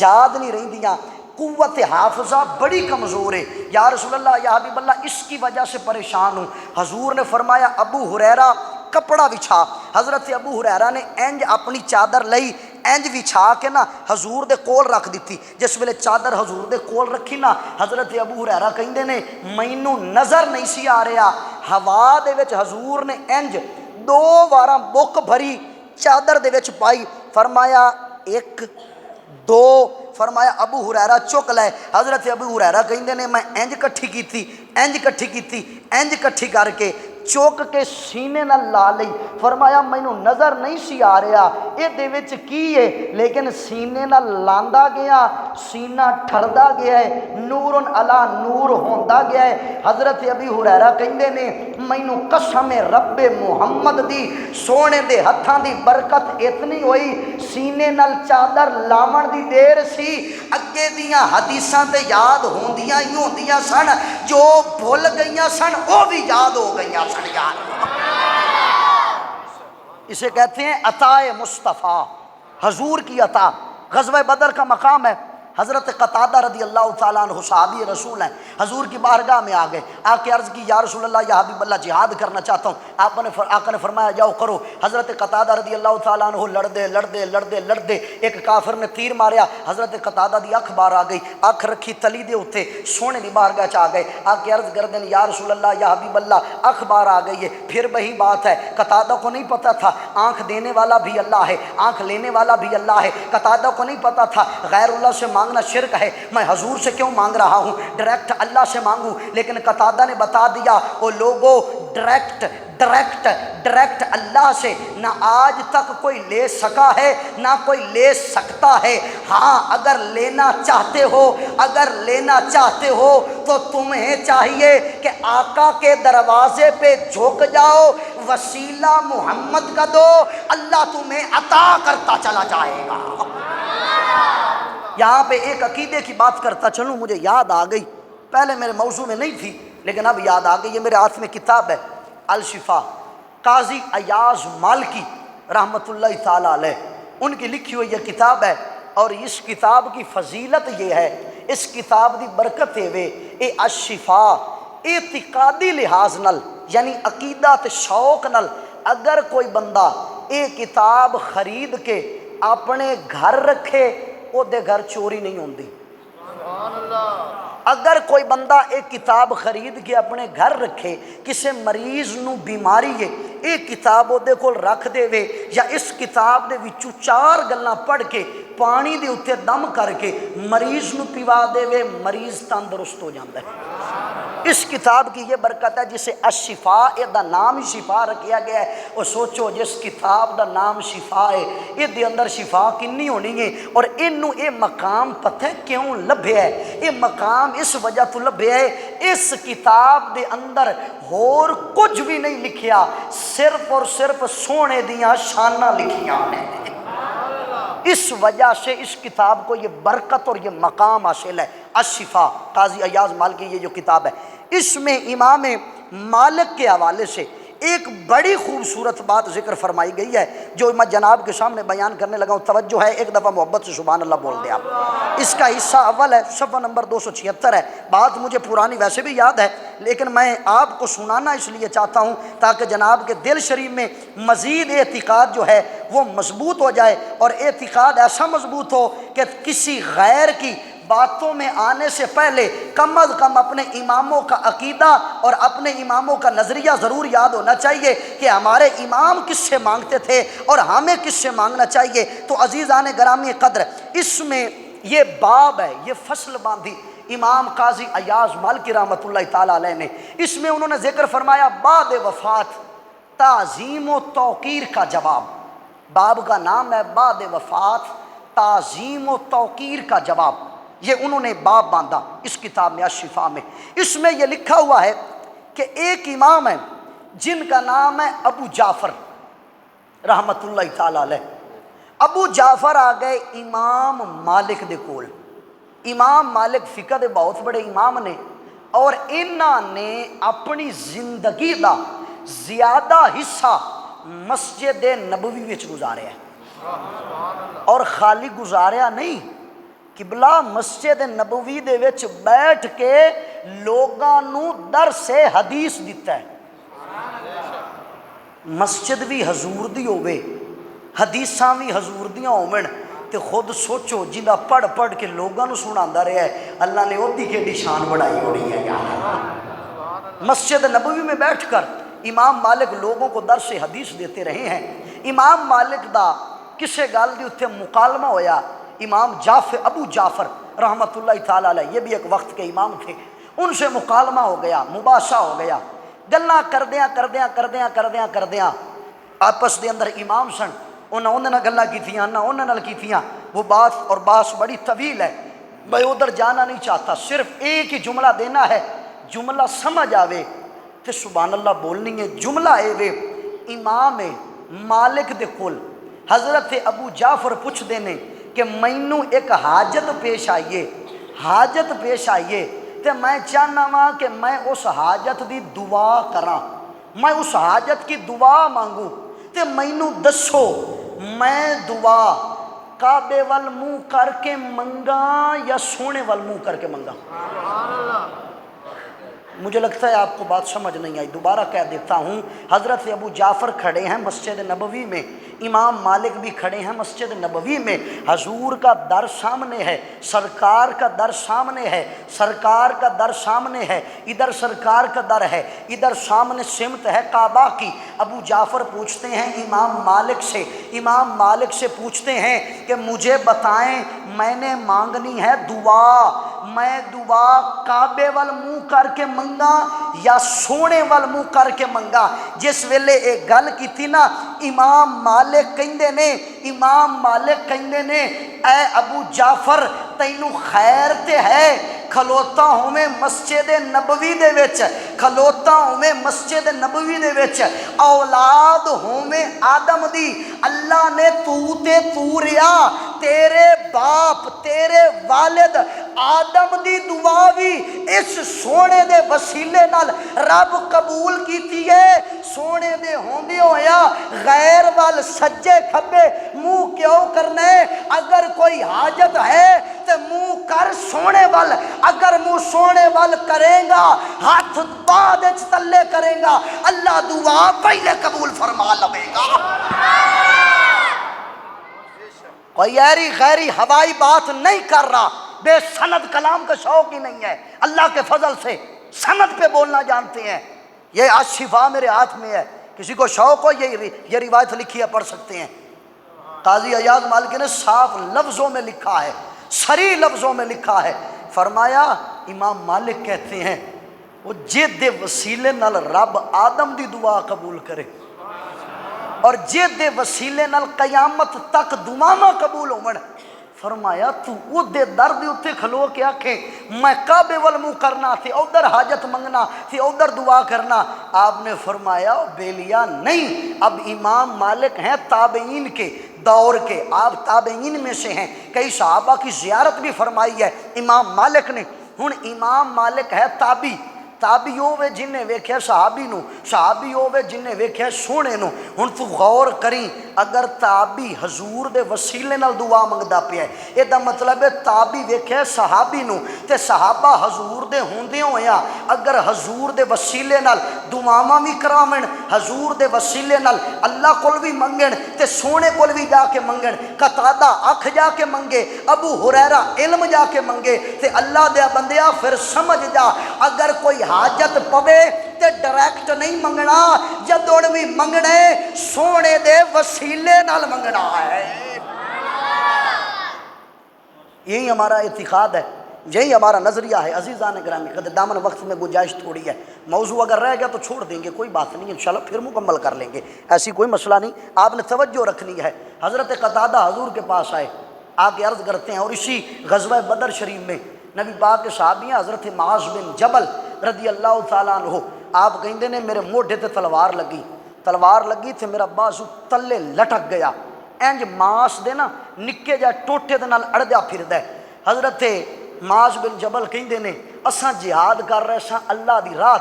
یاد نہیں رہندیاں، قوت حافظہ بڑی کمزور ہے۔ یا رسول اللہ یا حبیب اللہ اس کی وجہ سے پریشان ہوں۔ حضور نے فرمایا ابو ہریرہ کپڑا بچھا۔ حضرت ابو ہریرہ نے انج اپنی چادر لئی انج بچھا کے نا حضور دے کول رکھ دیتی۔ جس ویلے چادر حضور دے کول رکھی نا حضرت ابو ہریرہ کہندے نے مینوں نظر نہیں سی آ رہا، ہوا دے وچ حضور نے انج دو واراں بک بھری چادر دے وچ پائی، فرمایا ایک دو، فرمایا ابو ہریرہ چک لائے۔ حضرت ابو ہریرہ کہندے نے میں انج کٹھی کیتی، انج کٹھی کیتی، انج کٹھی کر کے چوک کے سینے نہ لا لئی، فرمایا مینوں نظر نہیں سی آ رہا اے دے وچ کی ہے، لیکن سینے نہ لاندا گیا، سینہ ٹھردا گیا ہے، نور علی نور ہوندا گیا ہے۔ حضرت ابی ہریرہ کہندے نے مینوں قسم رب محمد دی سونے دے ہتھاں دی برکت اتنی ہوئی، سینے نال چادر لاون دی دیر سی اگے دیاں حدیثاں تے یاد ہوندیاں ہی ہوندیاں سن، جو بھول گئیاں سن وہ بھی یاد ہو گئیاں سن۔ یار اسے کہتے ہیں عطا مصطفیٰ، حضور کی عطا۔ غزوہ بدر کا مقام ہے، حضرت قتادہ رضی اللہ تعالیٰ عنہ صحابی رسول ہیں، حضور کی بارگاہ میں آ گئے، آ کے عرض کی یا رسول اللہ یا حبیب اللہ جہاد کرنا چاہتا ہوں۔ آقا نے فرمایا جاؤ کرو۔ حضرت قتادہ رضی اللہ تعالیٰ عنہ لڑدے ایک کافر نے تیر ماریا، حضرت قتادہ دی اکھ باہر آ گئی، اکھ رکھی تلی دے اوتے، سونے دی بارگاہ چ آ گئے، آ کے عرض کر دیں یا رسول اللہ یا حبیب اللہ اکھ باہر آ گئی ہے۔ پھر وہی بات ہے، قتادہ کو نہیں پتا تھا آنکھ دینے والا بھی اللہ ہے، آنکھ لینے والا بھی اللہ ہے۔ قتادہ کو نہیں پتا تھا غیر اللہ سے مانگنا شرک ہے، میں حضور سے کیوں مانگ رہا ہوں، ڈائریکٹ اللہ سے مانگوں۔ لیکن قتادہ نے بتا دیا او لوگو ڈائریکٹ اللہ سے نہ آج تک کوئی لے سکا ہے نہ کوئی لے سکتا ہے۔ ہاں اگر لینا چاہتے ہو تو تمہیں چاہیے کہ آقا کے دروازے پہ جھک جاؤ، وسیلہ محمد کا دو، اللہ تمہیں عطا کرتا چلا جائے گا۔ یہاں پہ ایک عقیدے کی بات کرتا چلوں، مجھے یاد آ گئی، پہلے میرے موضوع میں نہیں تھی لیکن اب یاد آ گئی، یہ میرے ہاتھ میں کتاب ہے الشفا، قاضی ایاز مالکی رحمۃ اللہ تعالیٰ علیہ، ان کی لکھی ہوئی یہ کتاب ہے۔ اور اس کتاب کی فضیلت یہ ہے، اس کتاب دی برکت ہے اے الشفا اعتقادی لحاظ نل، یعنی عقیدہ تے شوق نل اگر کوئی بندہ اے کتاب خرید کے اپنے گھر رکھے، او دے گھر چوری نہیں ہوندی۔ اگر کوئی بندہ ایک کتاب خرید کے اپنے گھر رکھے، کسی مریض نو بیماری ہے، ایک کتاب وہ دے کول رکھ دے وے، یا اس کتاب دے وچوں 4 گلاں پڑھ کے پانی دے اوتے دم کر کے مریض نو پیوا دے وے، مریض تندرست ہو جاندا ہے۔ اس کتاب کی یہ برکت ہے جسے الشفا، دا نام ہی شفا رکھیا گیا ہے۔ اور سوچو جس کتاب دا نام شفا ہے، یہ دے اندر شفا کنی ہونی ہے، اور انہوں اے مقام پتہ ہے کیوں لبھے ہے؟ یہ مقام اس وجہ تو لبھے ہے، اس کتاب دے اندر اور کچھ بھی نہیں لکھیا، صرف اور صرف سونے دیاں شانہ لکھیاں ہیں۔ اس وجہ سے اس کتاب کو یہ برکت اور یہ مقام حاصل ہے۔ الشفا قاضی ایاز مالکی یہ جو کتاب ہے، اس میں امام مالک کے حوالے سے ایک بڑی خوبصورت بات ذکر فرمائی گئی ہے، جو میں جناب کے سامنے بیان کرنے لگا ہوں۔ توجہ ہے، ایک دفعہ محبت سے سبحان اللہ بول دیں آپ۔ اس کا حصہ اول ہے، صفحہ نمبر 276 ہے۔ بات مجھے پرانی ویسے بھی یاد ہے، لیکن میں آپ کو سنانا اس لیے چاہتا ہوں تاکہ جناب کے دل شریف میں مزید اعتقاد جو ہے وہ مضبوط ہو جائے، اور اعتقاد ایسا مضبوط ہو کہ کسی غیر کی باتوں میں آنے سے پہلے کم از کم اپنے اماموں کا عقیدہ اور اپنے اماموں کا نظریہ ضرور یاد ہونا چاہیے کہ ہمارے امام کس سے مانگتے تھے اور ہمیں کس سے مانگنا چاہیے۔ تو عزیزان گرامی قدر، اس میں یہ باب ہے، یہ فصل باندھی امام قاضی ایاز مالکی رحمۃ اللہ تعالیٰ علیہ نے۔ اس میں انہوں نے ذکر فرمایا بعد وفات تعظیم و توقیر کا جواب۔ باب کا نام ہے بعد وفات تعظیم و توقیر کا جواب، یہ انہوں نے باب باندھا اس کتاب میں الشفا میں۔ اس میں یہ لکھا ہوا ہے کہ ایک امام ہے جن کا نام ہے ابو جعفر رحمۃ اللہ تعالیٰ علیہ۔ ابو جعفر آ گئے امام مالک دے کول۔ امام مالک فقہ دے بہت بڑے امام نے، اور انہاں نے اپنی زندگی دا زیادہ حصہ مسجد نبوی وچ گزاریا ہے، اور خالی گزاریا نہیں، قبلہ مسجد نبوی دے وچ بیٹھ کے لوگاں نو درس حدیث دیتا ہے۔ مسجد بھی حضور دی ہوے، حدیثاں بھی حضور دیاں ہوون، تے خود سوچو جنہ پڑھ پڑھ کے لوگاں نو سناندا رہا ہے، اللہ نے اودی کیڑی شان بڑھائی ہونی ہے یار۔ مسجد نبوی میں بیٹھ کر امام مالک لوگوں کو درس حدیث دیتے رہے ہیں۔ امام مالک دا کسے گل دی اتنے مکالمہ ہویا، امام ابو جعفر رحمۃ اللہ تعالیٰ علیہ، یہ بھی ایک وقت کے امام تھے، ان سے مکالمہ ہو گیا، مباحثہ ہو گیا، گلاں کردیاں آپس دے اندر امام سن، انہوں نے گلاں کیتیاں نہ انہوں نے کیتیاں، وہ بات اور باس بڑی طویل ہے، میں ادھر جانا نہیں چاہتا، صرف ایک ہی جملہ دینا ہے، جملہ سمجھ آوے تے سبحان اللہ بولنی ہے۔ جملہ اے وے، امام مالک دے کول حضرت ابو جعفر پوچھ دینے کہ مینوں ایک حاجت پیش آئیے تے میں چاہنا وا کہ میں اس حاجت دی دعا کراں، میں اس حاجت کی دعا مانگوں، تے مینوں دسو میں دعا کعبے وال منہ کر کے منگا یا سونے وال منہ کر کے منگا؟ مجھے لگتا ہے آپ کو بات سمجھ نہیں آئی، دوبارہ کہہ دیتا ہوں۔ حضرت ابو جعفر کھڑے ہیں مسجد نبوی میں، امام مالک بھی کھڑے ہیں مسجد نبوی میں، حضور کا در سامنے ہے، سرکار کا در سامنے ہے، سرکار کا در سامنے ہے، ادھر سرکار کا در ہے، ادھر سامنے سمت ہے کعبہ کی۔ ابو جعفر پوچھتے ہیں امام مالک سے پوچھتے ہیں کہ مجھے بتائیں میں نے مانگنی ہے دعا، میں دعا کعبے وال منہ کر کے منگا یا سونے وال منہ کر کے منگا؟ جس ویلے ایک گل کیتی نا، امام مالک کہندے نے اے ابو جعفر تینوں خیر تے ہے کھلوتا ہوویں مسجد نبوی دے وچ کھلوتا ہوے مسجد نبوی دے وچ اولاد ہوے آدم دی اللہ نے تو ریا تیرے باپ تیرے والد آدم دی دعا بھی اس سونے دے وسیلے نال رب قبول کیتی ہے سونے دے ہوندے ہویا غیر وال سجے کھبے منہ کیوں کرنا ہے اگر کوئی حاجت ہے تے منہ کر سونے وال اگر منہ سونے وال کرے گا ہاتھ بعد وچ تلے کرے گا اللہ دعا پہلے قبول فرما لے گا کوئی ایری غیری ہوائی بات نہیں کر رہا بے سند کلام کا شوق ہی نہیں ہے اللہ کے فضل سے سند پہ بولنا جانتے ہیں یہ آج شفا میرے ہاتھ میں ہے کسی کو شوق ہو یہ روایت لکھی ہے پڑھ سکتے ہیں قاضی ایاز مالکی نے صاف لفظوں میں لکھا ہے صریح لفظوں میں لکھا ہے فرمایا امام مالک کہتے ہیں وہ جد وسیلے نال رب آدم دی دعا قبول کرے اور جد وسیلے نال قیامت تک دعاواں قبول ہون فرمایا تو او دے در دے اتے کھلو کے آکھیں میں کعبے وال منہ کرنا تھی ادھر حاجت منگنا تھی ادھر دعا کرنا آپ نے فرمایا بیلیا نہیں اب امام مالک ہیں تابعین کے دور کے آپ تابعین میں سے ہیں کئی صحابہ کی زیارت بھی فرمائی ہے امام مالک نے ہن امام مالک ہے تابعی ہوئے جنہیں ویکھے صحابی نو صحابی ہوئے جنہیں ویکھے سونے نو ہن تو غور کریں اگر تابعی حضور دے وسیلے نال دعا منگدا پیا ہے یہ دا مطلب ہے تابعی ویکھے صحابی نو تے صحابہ حضور دے ہوندے ہویا اگر حضور دے وسیلے نال دعاواں بھی کراون حضور دے وسیلے نال اللہ کول بھی منگن تے سونے کول بھی جا کے منگن قتادہ اکھ جا کے منگے ابو ہریرہ علم جا کے منگے تے اللہ دے بندیا پھر سمجھ جا اگر کوئی حاجت پوے تے ڈائریکٹ نہیں منگنا جدوں بھی منگنے سونے دے وسیلے نال منگنا ہے یہی ہمارا اعتقاد ہے یہی ہمارا نظریہ ہے عزیزان گرامی قدر دامن وقت میں گنجائش تھوڑی ہے موضوع اگر رہ گیا تو چھوڑ دیں گے کوئی بات نہیں انشاءاللہ پھر مکمل کر لیں گے ایسی کوئی مسئلہ نہیں آپ نے توجہ رکھنی ہے حضرت قتادہ حضور کے پاس آئے آ کے عرض کرتے ہیں اور اسی غزوہ بدر شریف میں نبی پاک کے صحابی ہیں حضرت معاذ بن جبل رضی اللہ تعالیٰ عنہ آپ کہندے نے میرے موڈے تے تلوار لگی تے میرا بازو تلے لٹک گیا انج ماس دے نا نکے جا ٹوٹے دے نال اڑدیا پھردا ہے حضرت معاذ بن جبل کہندے نے اساں جہاد کر رہے ساں اللہ دی راہ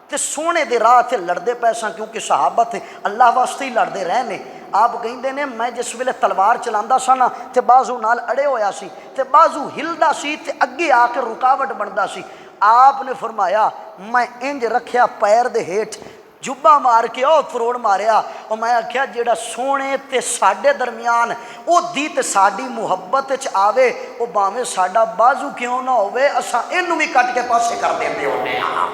تے سونے دے راہ تے لڑدے پے ساں کیونکہ صحابہ تے اللہ واسطے ہی لڑدے رہے نے آپ کہندے نے میں جس ویلے تلوار چلاندا سا نا تے بازو نال اڑے ہویا سی تے بازو ہلدا سی تے اگے آ کے رکاوٹ بندا سی آپ نے فرمایا میں انج رکھیا پیر دے ہیٹھ جبا مار کے او فروڑ ماریا اور میں آکھیا جیڑا سونے تے ساڈے درمیان او دی تے ساڈی محبت وچ آوے او باویں ساڈا بازو کیوں نہ ہوے اساں اینوں بھی کٹ کے پاسے کر دیندے ہوندے ہاں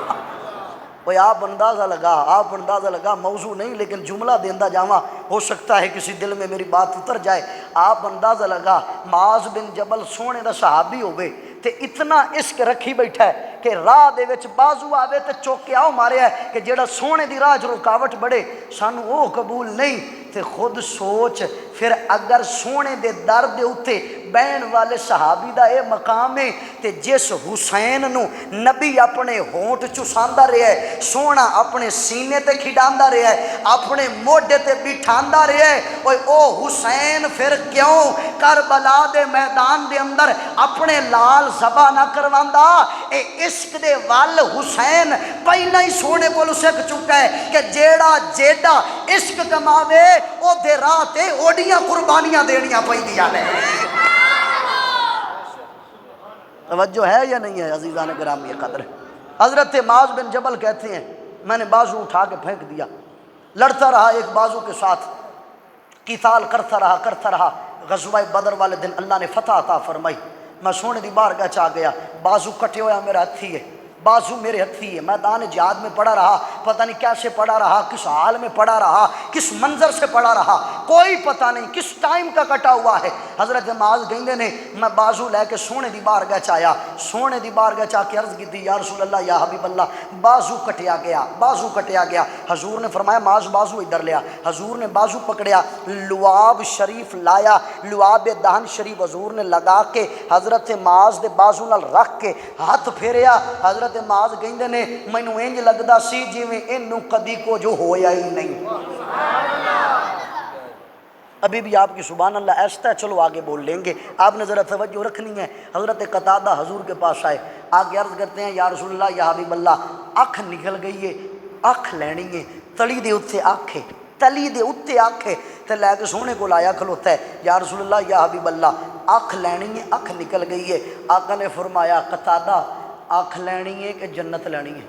وہ آپ اندازہ لگا موضوع نہیں لیکن جملہ دیندا جاواں ہو سکتا ہے کسی دل میں میری بات اتر جائے آپ اندازہ لگا معاذ بن جبل سونے دا صحابی ہوئے تے اتنا عشق رکھی بیٹھا ہے کہ راہ دے وچ بازو آوے تے چوکے آؤ مارے ہے کہ جیڑا سونے دی راہ رکاوٹ بڑے سانو وہ قبول نہیں تے خود سوچ پھر اگر سونے دے در دے اتے بین والے صحابی دا اے مقام ہے تے جس حسین نو نبی اپنے ہونٹ چساندا رہا ہے سونا اپنے سینے تے کھڈاندا رہا ہے اپنے موڈے تے بٹھاندا رہا ہے او حسین پھر کیوں کربلا دے میدان دے اندر اپنے لال ذبح نہ کرواندا اے عشق دے وال حسین پہلا ہی سونے کو سکھ چکا ہے کہ جیڑا عشق کماوے او دے راہ تے اوڈیاں قربانیاں دینیاں پیندیاں نے توجہ ہے یا نہیں ہے عزیزان گرامی قدر حضرت معاذ بن جبل کہتے ہیں میں نے بازو اٹھا کے پھینک دیا لڑتا رہا ایک بازو کے ساتھ قتال کرتا رہا غزوہ بدر والے دن اللہ نے فتح عطا فرمائی میں سونے دی بارگاہ چاہ گیا بازو کٹے ہویا میرا ہتھی ہے بازو میرے ہتھی ہے میدان جہاد میں پڑا رہا پتہ نہیں کیسے پڑا رہا کس حال میں پڑا رہا کس منظر سے پڑا رہا کوئی پتہ نہیں کس ٹائم کا کٹا ہوا ہے حضرت معاذ کہندے نے میں بازو لے کے سونے دی بارگاہ چایا سونے دی بارگاہ چاہ کے عرض کی تھی یا رسول اللہ یا حبیب اللہ بازو کٹیا گیا حضور نے فرمایا معاذ بازو ادھر لیا حضور نے بازو پکڑیا لعاب شریف لایا لعاب دہن شریف حضور نے لگا کے حضرت معاذ دے بازو نال رکھ کے ہاتھ پھیریا حضرت حضرت معاذ کہندے نے مینوں انج لگدا سی جویں اینوں کدی کچھ ہویا ہی نہیں۔ ابھی بھی آپ کی سبحان اللہ ایستا ہے، چلو آگے بول لیں گے، آپ نے ذرا توجہ رکھنی ہے۔ حضرت قتادہ حضور کے پاس آئے، آگے عرض کرتے ہیں یا رسول اللہ یا حبیب اللہ اکھ نکل گئی ہے، اکھ لینی ہے، تلی دے اتھے اکھ ہے، تلی دے اتھے اکھ ہے، تے لے کے سونے کو لایا کھلوتا ہے یا رسول اللہ یا حبیب اللہ اکھ لینی ہے، اکھ نکل گئی ہے۔ آقا نے فرمایا قتادہ اکھ لینی ہے کہ جنت لینی ہے؟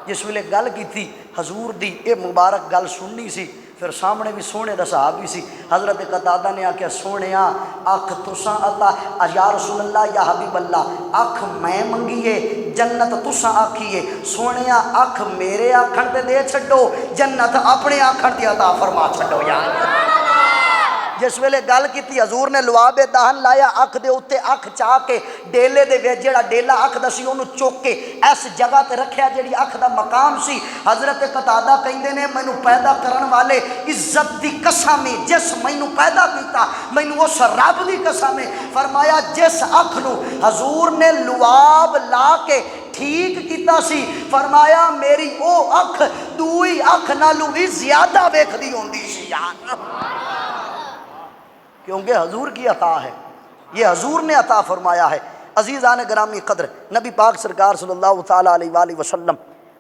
جس ویلے گل کی تھی حضور دی اے مبارک گل سننی سی، پھر سامنے بھی سونے دا صحابی سی، حضرت قتادہ نے آکھیا سونیا اکھ تساں عطا، یا رسول اللہ یا حبیب اللہ اکھ میں منگیے جنت تساں آکھیے، سونیا اکھ میرے آکھن تے دے چھڈو، جنت اپنے آکھن تے عطا فرما چھڈو۔ یا جس ویلے گل کیتی حضور نے لواب دہن لایا اکھ دے اتے اکھ چاہ کے ڈیلے دے وچ جڑا ڈیلا اکھ دا سی اونوں چوک کے اس جگہ تے رکھیا جڑی اکھ دا مقام سی۔ حضرت قتادہ کہندے نے مینوں پیدا کرن والے عزت دی قسم جس مینوں پیدا کیتا مینوں اس رب دی قسم فرمایا جس اکھ نو حضور نے لواب لا کے ٹھیک کیتا سی، فرمایا میری او اکھ دوئی اکھ نالوں بھی زیادہ ویکھدی ہوندی سی۔ یار کیونکہ حضور کی عطا ہے، یہ حضور نے عطا فرمایا ہے۔ عزیزان گرامی قدر، نبی پاک سرکار صلی اللہ تعالیٰ علیہ وآلہ وسلم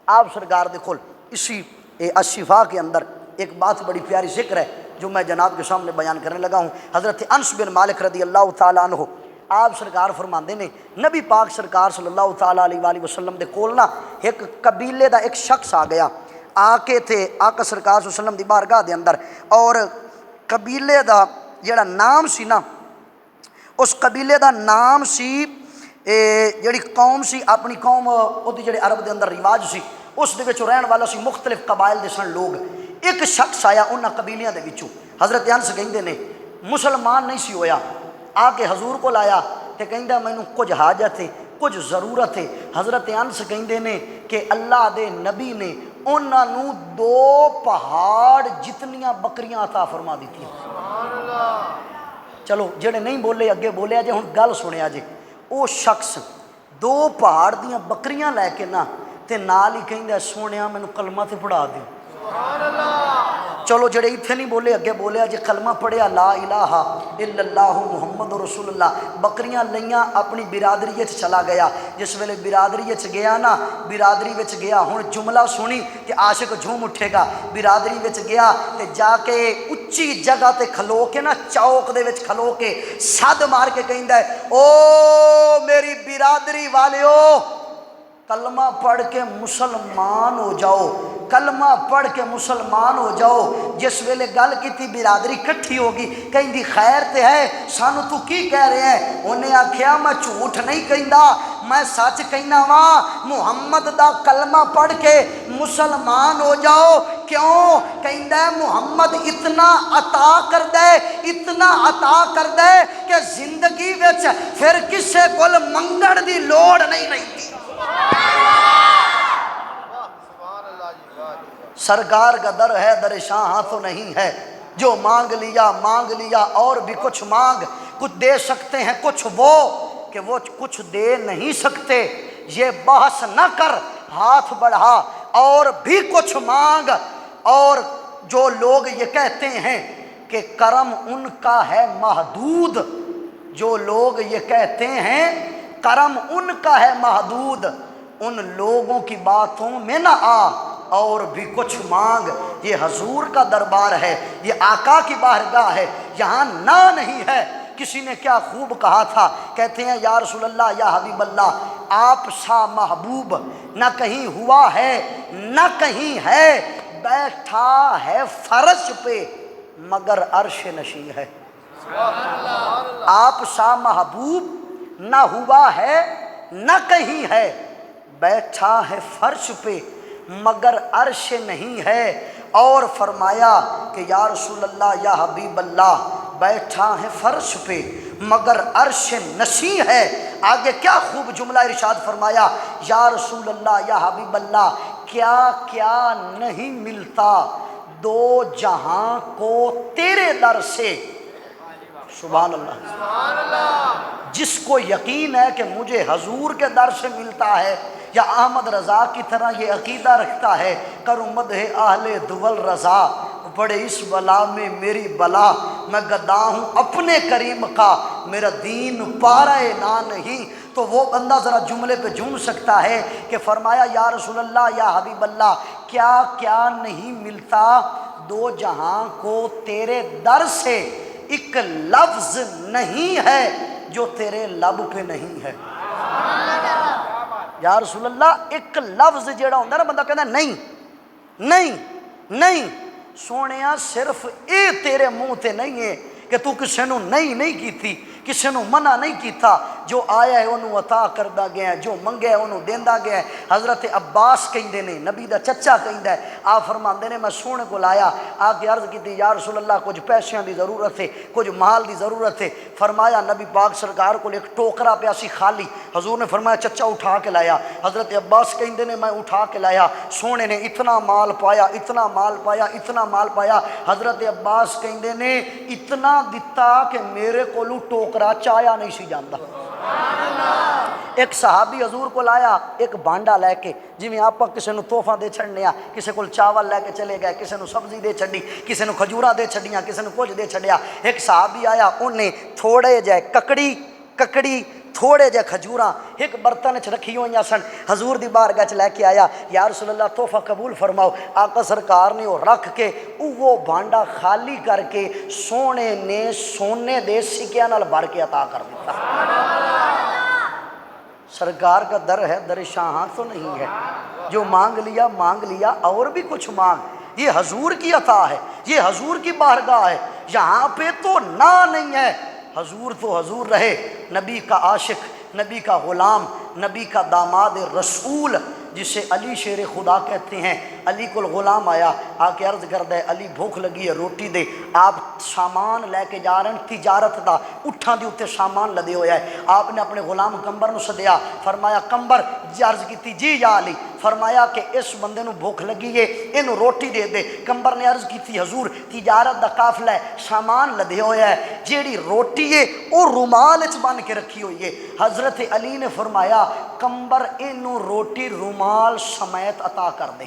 آپ سرکار دیکھو اسی الشفاء کے اندر ایک بات بڑی پیاری ذکر ہے جو میں جناب کے سامنے بیان کرنے لگا ہوں۔ حضرت انس بن مالک رضی اللہ تعالیٰ عنہ آپ سرکار فرماندے نے نبی پاک سرکار صلی اللہ تعالیٰ علیہ وآلہ وسلم دے کول نا ایک قبیلے دا ایک شخص آ گیا، آ کے تھے آقا سرکار صلی اللہ علیہ وسلم دی بارگاہ دے اندر، اور قبیلے دا جڑا نام سی نا اس قبیلے دا نام سی جڑی قوم سی اپنی قوم او دی جڑے عرب دے اندر رواج سی اس دے وچ رہن والا سی مختلف قبائل دے سن لوگ۔ ایک شخص آیا انہاں قبیلیاں دے وچوں، حضرت انس کہندے نے مسلمان نہیں سی ہویا، آ کے حضور کو لایا تے کہندا مینوں کچھ حاجت ہے کچھ ضرورت ہے۔ حضرت انس کہندے نے کہ اللہ دے نبی نے انہاں نوں 2 پہاڑ جتنیاں بکریاں عطا فرما دیتی۔ چلو جڑے نہیں بولے اگے بولیا جے، ہن گل سنیا جے۔ او شخص 2 پہاڑ دیاں بکریاں لے کے نا تے نال ہی کہندا سونیا مینوں کلمہ تے پڑھا دے۔ چلو جڑے ایتھے نہیں بولے اگے بولیا جے، کلمہ پڑھیا لا الہ الا اللہ محمد رسول اللہ، بکریاں لیاں اپنی برادری وچ چلا گیا۔ جس ویلے برادری وچ گیا نا، برادری وچ گیا ہن جملہ سنی تے عاشق جھوم اٹھے گا، برادری وچ گیا تے جا کے اچھی جگہ تے کھلو کے نا چوک دے وچ کھلو کے سد مار کے کہندا ہے او میری برادری والیو کلمہ پڑھ کے مسلمان ہو جاؤ، کلمہ پڑھ کے مسلمان ہو جاؤ۔ جس ویلے گل کی تھی برادری کٹھی ہوگی، کہیں دی خیر تے ہے سانو تو کی کہہ رہے ہیں؟ انہیں آکھیا میں جھوٹ نہیں کہندا، میں سچ کہنا وا، محمد دا کلمہ پڑھ کے مسلمان ہو جاؤ۔ کیوں کہندا ہے محمد اتنا عطا کر دے، اتنا عطا کر دے کہ زندگی وچ پھر کسے کول منگن دی لوڑ نہیں رہتی۔ سرکار کا در ہے در شاہ ہاں تو نہیں ہے، جو مانگ لیا اور بھی کچھ مانگ، کچھ دے سکتے ہیں کچھ وہ کہ وہ کچھ دے نہیں سکتے، یہ بحث نہ کر ہاتھ بڑھا اور بھی کچھ مانگ۔ اور جو لوگ یہ کہتے ہیں کہ کرم ان کا ہے محدود، جو لوگ یہ کہتے ہیں کرم ان کا ہے محدود، ان لوگوں کی باتوں میں نہ آ اور بھی کچھ مانگ۔ یہ حضور کا دربار ہے، یہ آقا کی بارگاہ ہے، یہاں نہ نہیں ہے۔ کسی نے کیا خوب کہا تھا، کہتے ہیں یا رسول اللہ یا حبیب اللہ آپ سا محبوب نہ کہیں ہوا ہے نہ کہیں ہے، بیٹھا ہے فرش پہ مگر عرش نشیں ہے۔ آپ سا محبوب نہ ہوا ہے نہ کہیں ہے، بیٹھا ہے فرش پہ مگر عرش نہیں ہے۔ اور فرمایا کہ یا رسول اللہ یا حبیب اللہ بیٹھا ہے فرش پہ مگر عرش نشیں ہے۔ آگے کیا خوب جملہ ارشاد فرمایا، یا رسول اللہ یا حبیب اللہ کیا کیا نہیں ملتا 2 جہاں کو تیرے در سے، سبحان اللہ۔ جس کو یقین ہے کہ مجھے حضور کے در سے ملتا ہے، یا احمد رضا کی طرح یہ عقیدہ رکھتا ہے، کروں مدح اہل دول رضا، پڑے اس بلا میں میری بلا، میں گدا ہوں اپنے کریم کا، میرا دین پارہ نہ نہیں، تو وہ بندہ ذرا جملے پہ جھوم سکتا ہے کہ فرمایا یا رسول اللہ یا حبیب اللہ، کیا کیا نہیں ملتا دو جہاں کو تیرے در سے، ایک لفظ نہیں ہے جو تیرے لب پہ نہیں ہے۔ یا رسول اللہ ایک لفظ جیڑا ہوندہ نا بندہ کہنا نہیں نہیں نہیں، سونیا صرف اے تیرے منہ تے نہیں ہے کہ تو کسے نو نہیں کیتی، کسے نو منع نہیں کیتا، جو آیا ہے انہوں عطا کردہ گیا ہے، جو منگے ہے انہوں دیندہ گیا ہے۔ حضرت عباس کہیں نے، نبی دا چچا کہیں ہے، آپ فرماندے نے میں سونے کو لایا، آپ کی عرض کی تھی یا رسول اللہ کچھ پیسیاں دی ضرورت ہے، کچھ مال دی ضرورت ہے، فرمایا نبی پاک سرکار کو ایک ٹوکرا پیاسی خالی، حضور نے فرمایا چچا اٹھا کے لایا، حضرت عباس کہیں نے میں اٹھا کے لایا، سونے نے اتنا مال پایا اتنا مال پایا اتنا مال پایا، حضرت عباس کہیں نے اتنا دیتا کہ میرے کو ٹوکرا چایا نہیں سی جاندہ۔ ایک صحابی حضور کو لایا ایک بانڈا لے کے، جی میں آپ کسی نو توفہ دے چھڑنے آ، کسی کو چاول لے کے چلے گئے، کسی نو سبزی دے چھڑی، کسی نو کھجورہ دے چھڑیاں، کسی نو کچھ دے چھڑیا۔ ایک صحابی آیا انہیں تھوڑے جائے ککڑی تھوڑے جے کھجوراں ایک برتن چ رکھی ہوئیاں سن، حضور دی بارگاہ چ لے کے آیا، یا رسول اللہ تحفہ قبول فرماؤ۔ آقا سرکار نے وہ رکھ کے وہ بانڈا خالی کر کے سونے نے سونے دے سکیاں نال بھر کے عطا کر دیتا۔ سرکار کا در ہے، در شاہاں تو نہیں ہے، جو مانگ لیا اور بھی کچھ مانگ، یہ حضور کی عطا ہے، یہ حضور کی بارگاہ ہے، یہاں پہ تو نہ نہیں ہے۔ حضور تو حضور رہے، نبی کا عاشق، نبی کا غلام، نبی کا داماد رسول، جسے علی شیر خدا کہتے ہیں۔ علی کو غلام آیا، آ کے عرض کردہ ہے علی بھوک لگی ہے روٹی دے، آپ سامان لے کے جا رہے ہیں تجارت دا، اٹھاں دی اتے سامان لدے ہویا ہے۔ آپ نے اپنے غلام کمبر نو سدیا، فرمایا کمبر، جی عرض کی تھی جی یا علی، فرمایا کہ اس بندے نو بھوک لگی ہے انہوں روٹی دے دے۔ کمبر نے عرض کی تھی حضور تجارت دا قافلہ ہے، سامان لدے ہویا ہے، جیڑی روٹی ہے وہ رومال اچ بن کے رکھی ہوئی ہے۔ حضرت علی نے فرمایا کمبر انہوں روٹی رومال سمیت عطا کر دے۔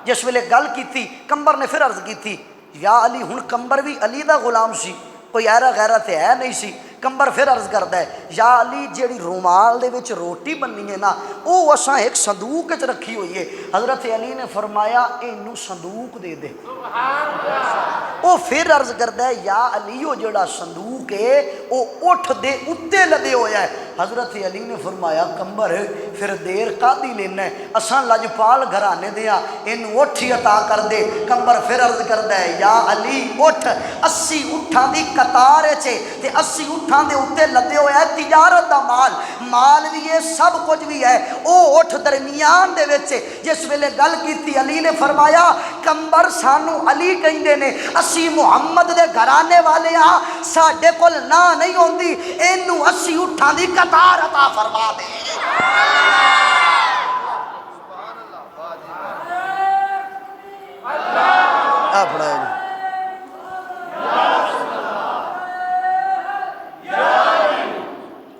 جس ویلے گل کی تھی کمبر نے پھر عرض کی تھی یا علی، ہن کمبر بھی علی دا غلام سی، کوئی ایرا غیرت ہے نہیں سی۔ کمبر پھر عرض کرتا ہے یا علی جیڑی رومال دے وچ روٹی بننی ہے نا وہ اساں ایک صندوق وچ رکھی ہوئی ہے۔ حضرت علی نے فرمایا اینو صندوق دے دے۔ وہ پھر عرض کرتا ہے یا علی وہ جڑا صندوق ہے وہ اٹھ دے اتے لدے ہویا ہے۔ حضرت علی نے فرمایا کمبر پھر دیر قادی لینا ہے، اساں لجپال گھرانے دیا، اینو اٹھی عطا کر دے۔ کمبر پھر عرض کرتا ہے یا علی اٹھ، 80 اٹھاں دی قطار چھے تے 80 اٹھاں دے اتے لدے ہویا ہے تجارت دا مال بھی ہے سب کچھ بھی ہے، او اٹھ درمیان دے وچ۔ جس ویلے گل کیتی علی نے فرمایا کمبر سانو علی کہندے نے، اسی محمد دے گھرانے والے ہاں، ساڈے کول نہ نہیں ہوندی، اینو 80 اٹھاں دی قطار عطا فرما دے۔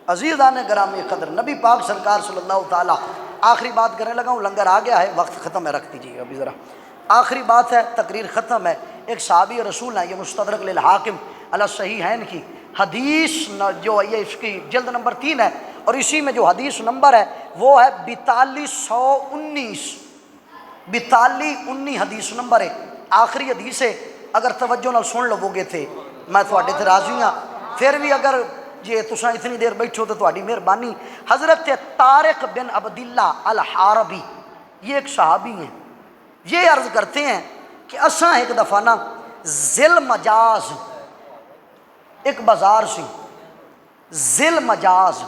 عزیزان گرامی قدر، نبی پاک سرکار صلی اللہ تعالیٰ، آخری بات کرنے لگا ہوں، لنگر آ گیا ہے، وقت ختم ہے، رکھ دیجیے ابھی ذرا آخری بات ہے، تقریر ختم ہے۔ ایک صحابی رسول ہیں، یہ مستدرک للحاکم علی الصحیحین کی حدیث جو یہ اس کی جلد نمبر 3 ہے، اور اسی میں جو حدیث نمبر ہے وہ ہے 4219 4219 حدیث نمبر ہے، آخری حدیث ہے۔ اگر توجہ نال سن لو گے تھے میں تھوڑے تے راضی ہاں، پھر بھی اگر جی تساں اتنی دیر بیٹھو تو تھوڑی مہربانی۔ حضرت طارق بن عبداللہ الحاربی، یہ ایک صحابی ہیں، یہ عرض کرتے ہیں کہ اساں ایک دفعہ نا ذل مجاز ایک بازار سی، ذل مجاز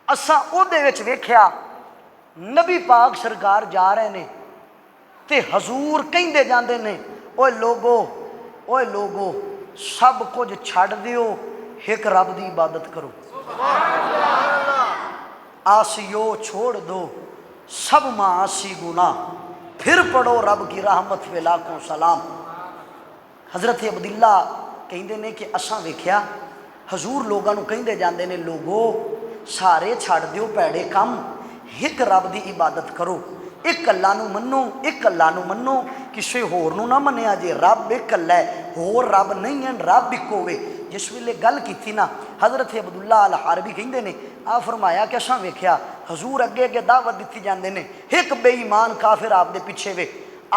اساں او دے وچ ویکھیا نبی پاک سرکار جا رہے نے تے حضور کہندے جاندے نے اوے لوگو سب کچھ چھڑ دیو، ایک رب دی عبادت کرو، آسیو چھوڑ دو سب معاصی گناہ، پھر پڑھو رب کی رحمت پہ لاکھوں سلام۔ حضرت عبداللہ کہندے نے کہ اساں ویکھیا حضور لوگاں نو کہندے جاندے نے لوگو سارے چھڑ دیو پیڑے کم ایک رب دی عبادت کرو ایک اللہ نو منو ایک اللہ نو منو کسے ہور نو نہ منیا جے رب ایک اللہ ہے ہور رب نہیں ہے رب ایک ہوئے جس ویلے گل کیتی نا حضرت عبداللہ الحربی کہندے نے آ فرمایا کہ اساں ویکھیا حضور اگے اگے دعوت دیتی جاندے نے ایک بے ایمان کافر آپ دے پیچھے وے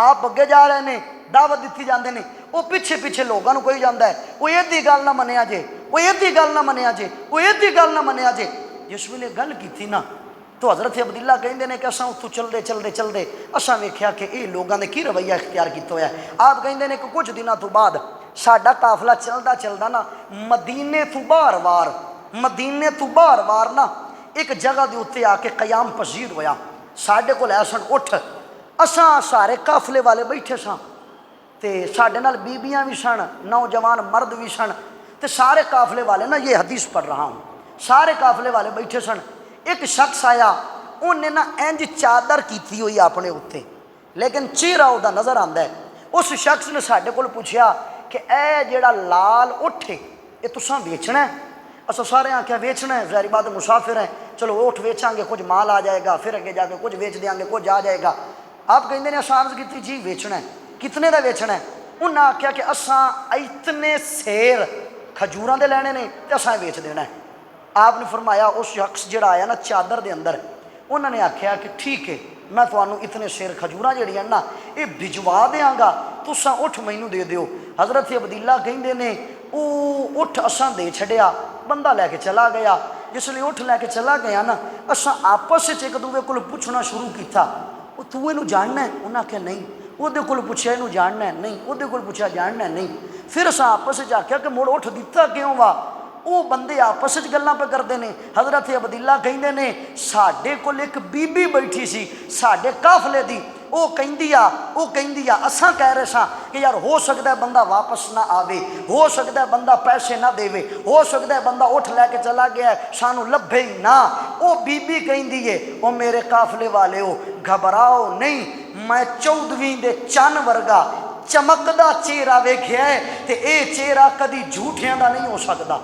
آپ اگے جا رہے نے دعوت دیتی جاندے نے وہ پیچھے پیچھے لوگاں نو کوئی جاندا ہے وہ ایدی گل نہ منیا جے وہ ایدی گل نہ منیا جے وہ ایدی گل نہ منیا جے جس ویلے گل کیتی نا تو حضرت عبداللہ کہندے نے کہ اساں اتھوں چلدے اساں ویکھیا کہ اے لوگاں نے کی رویہ اختیار کیتا ہویا ہے آپ کہندے نے کہ کچھ دنوں تو بعد ساڈا قافلہ چلدا نا مدینے تو باہر وار نا ایک جگہ دے اوتے آ کے قیام پذیر ہویا ساڈے کول ایسن اٹھ اساں سارے قافلے والے بیٹھے ساں تے ساڈے نال بیبیاں بھی سن نوجوان مرد بھی سن تے سارے قافلے والے نا یہ حدیث پڑھ رہا ہوں سارے قافلے والے بیٹھے سن ایک شخص آیا انہیں نا انج چادر کیتی ہوئی اپنے اتنے لیکن چہرہ وہ نظر آتا ہے اس شخص نے ساڈے کول پوچھا کہ اے جیڑا لال اٹھے یہ تساں ویچنا ہے اساں سارے آکھیا ویچنا ہے ظاہر بات مسافر ہیں چلو اٹھ ویچاں گے کچھ مال آ جائے گا پھر اگے جا کے کچھ ویچ دیاں گے کچھ آ جائے گا آپ کہندے نے اساں عرض کیتی جی ویچنا ہے کتنے دا ویچنا ہے انہاں آکھیا کہ اساں اتنے سیر کھجوراں دے لینے نے تے اساں ویچ دینا ہے آپ نے فرمایا اس شخص جڑا آیا نا چادر دے اندر انہوں نے آکھیا کہ ٹھیک ہے میں تانوں اتنے سیر کھجوراں جڑیاں نا یہ بھجوا دیاں گا تساں اٹھ مینوں دے دیو حضرت عبداللہ کہندے نے او اٹھ اساں دے چھڈیا بندہ لے کے چلا گیا جس لیے اٹھ لے کے چلا گیا نا اساں آپس وچ ایک دوسرے کول پوچھنا شروع کیتا او تو اینو جاننا ہے انہاں کہ نہیں وہ دے کول پوچھیا اینو جاننا ہے نہیں وہ دے کول پوچھیا جاننا ہے نہیں پھر اساں آپس وچ آکھیا کہ مڑ اٹھ دتا کیوں وا وہ بندے آپس وچ گلاں پہ کرتے ہیں حضرت عبداللہ کہندے نے ساڈے کول ایک بی بی بیٹھی سی ساڈے قافلے دی وہ کہندی آ اساں کہہ رہے ساں کہ یار ہو سکتا ہے بندہ واپس نہ آوے ہو سکتا ہے بندہ پیسے نہ دے ہو سکتا ہے بندہ اٹھ لے کے چلا گیا ہے سانو لبھے ہی نہ وہ بی بی کہندی ہے وہ میرے قافلے والے ہو گھبراؤ نہیں میں 14ویں دے چن ورگا چمکدا چہرہ ویکھیا ہے تے اے چہرہ کدی جھوٹیاں دا نہیں ہو سکدا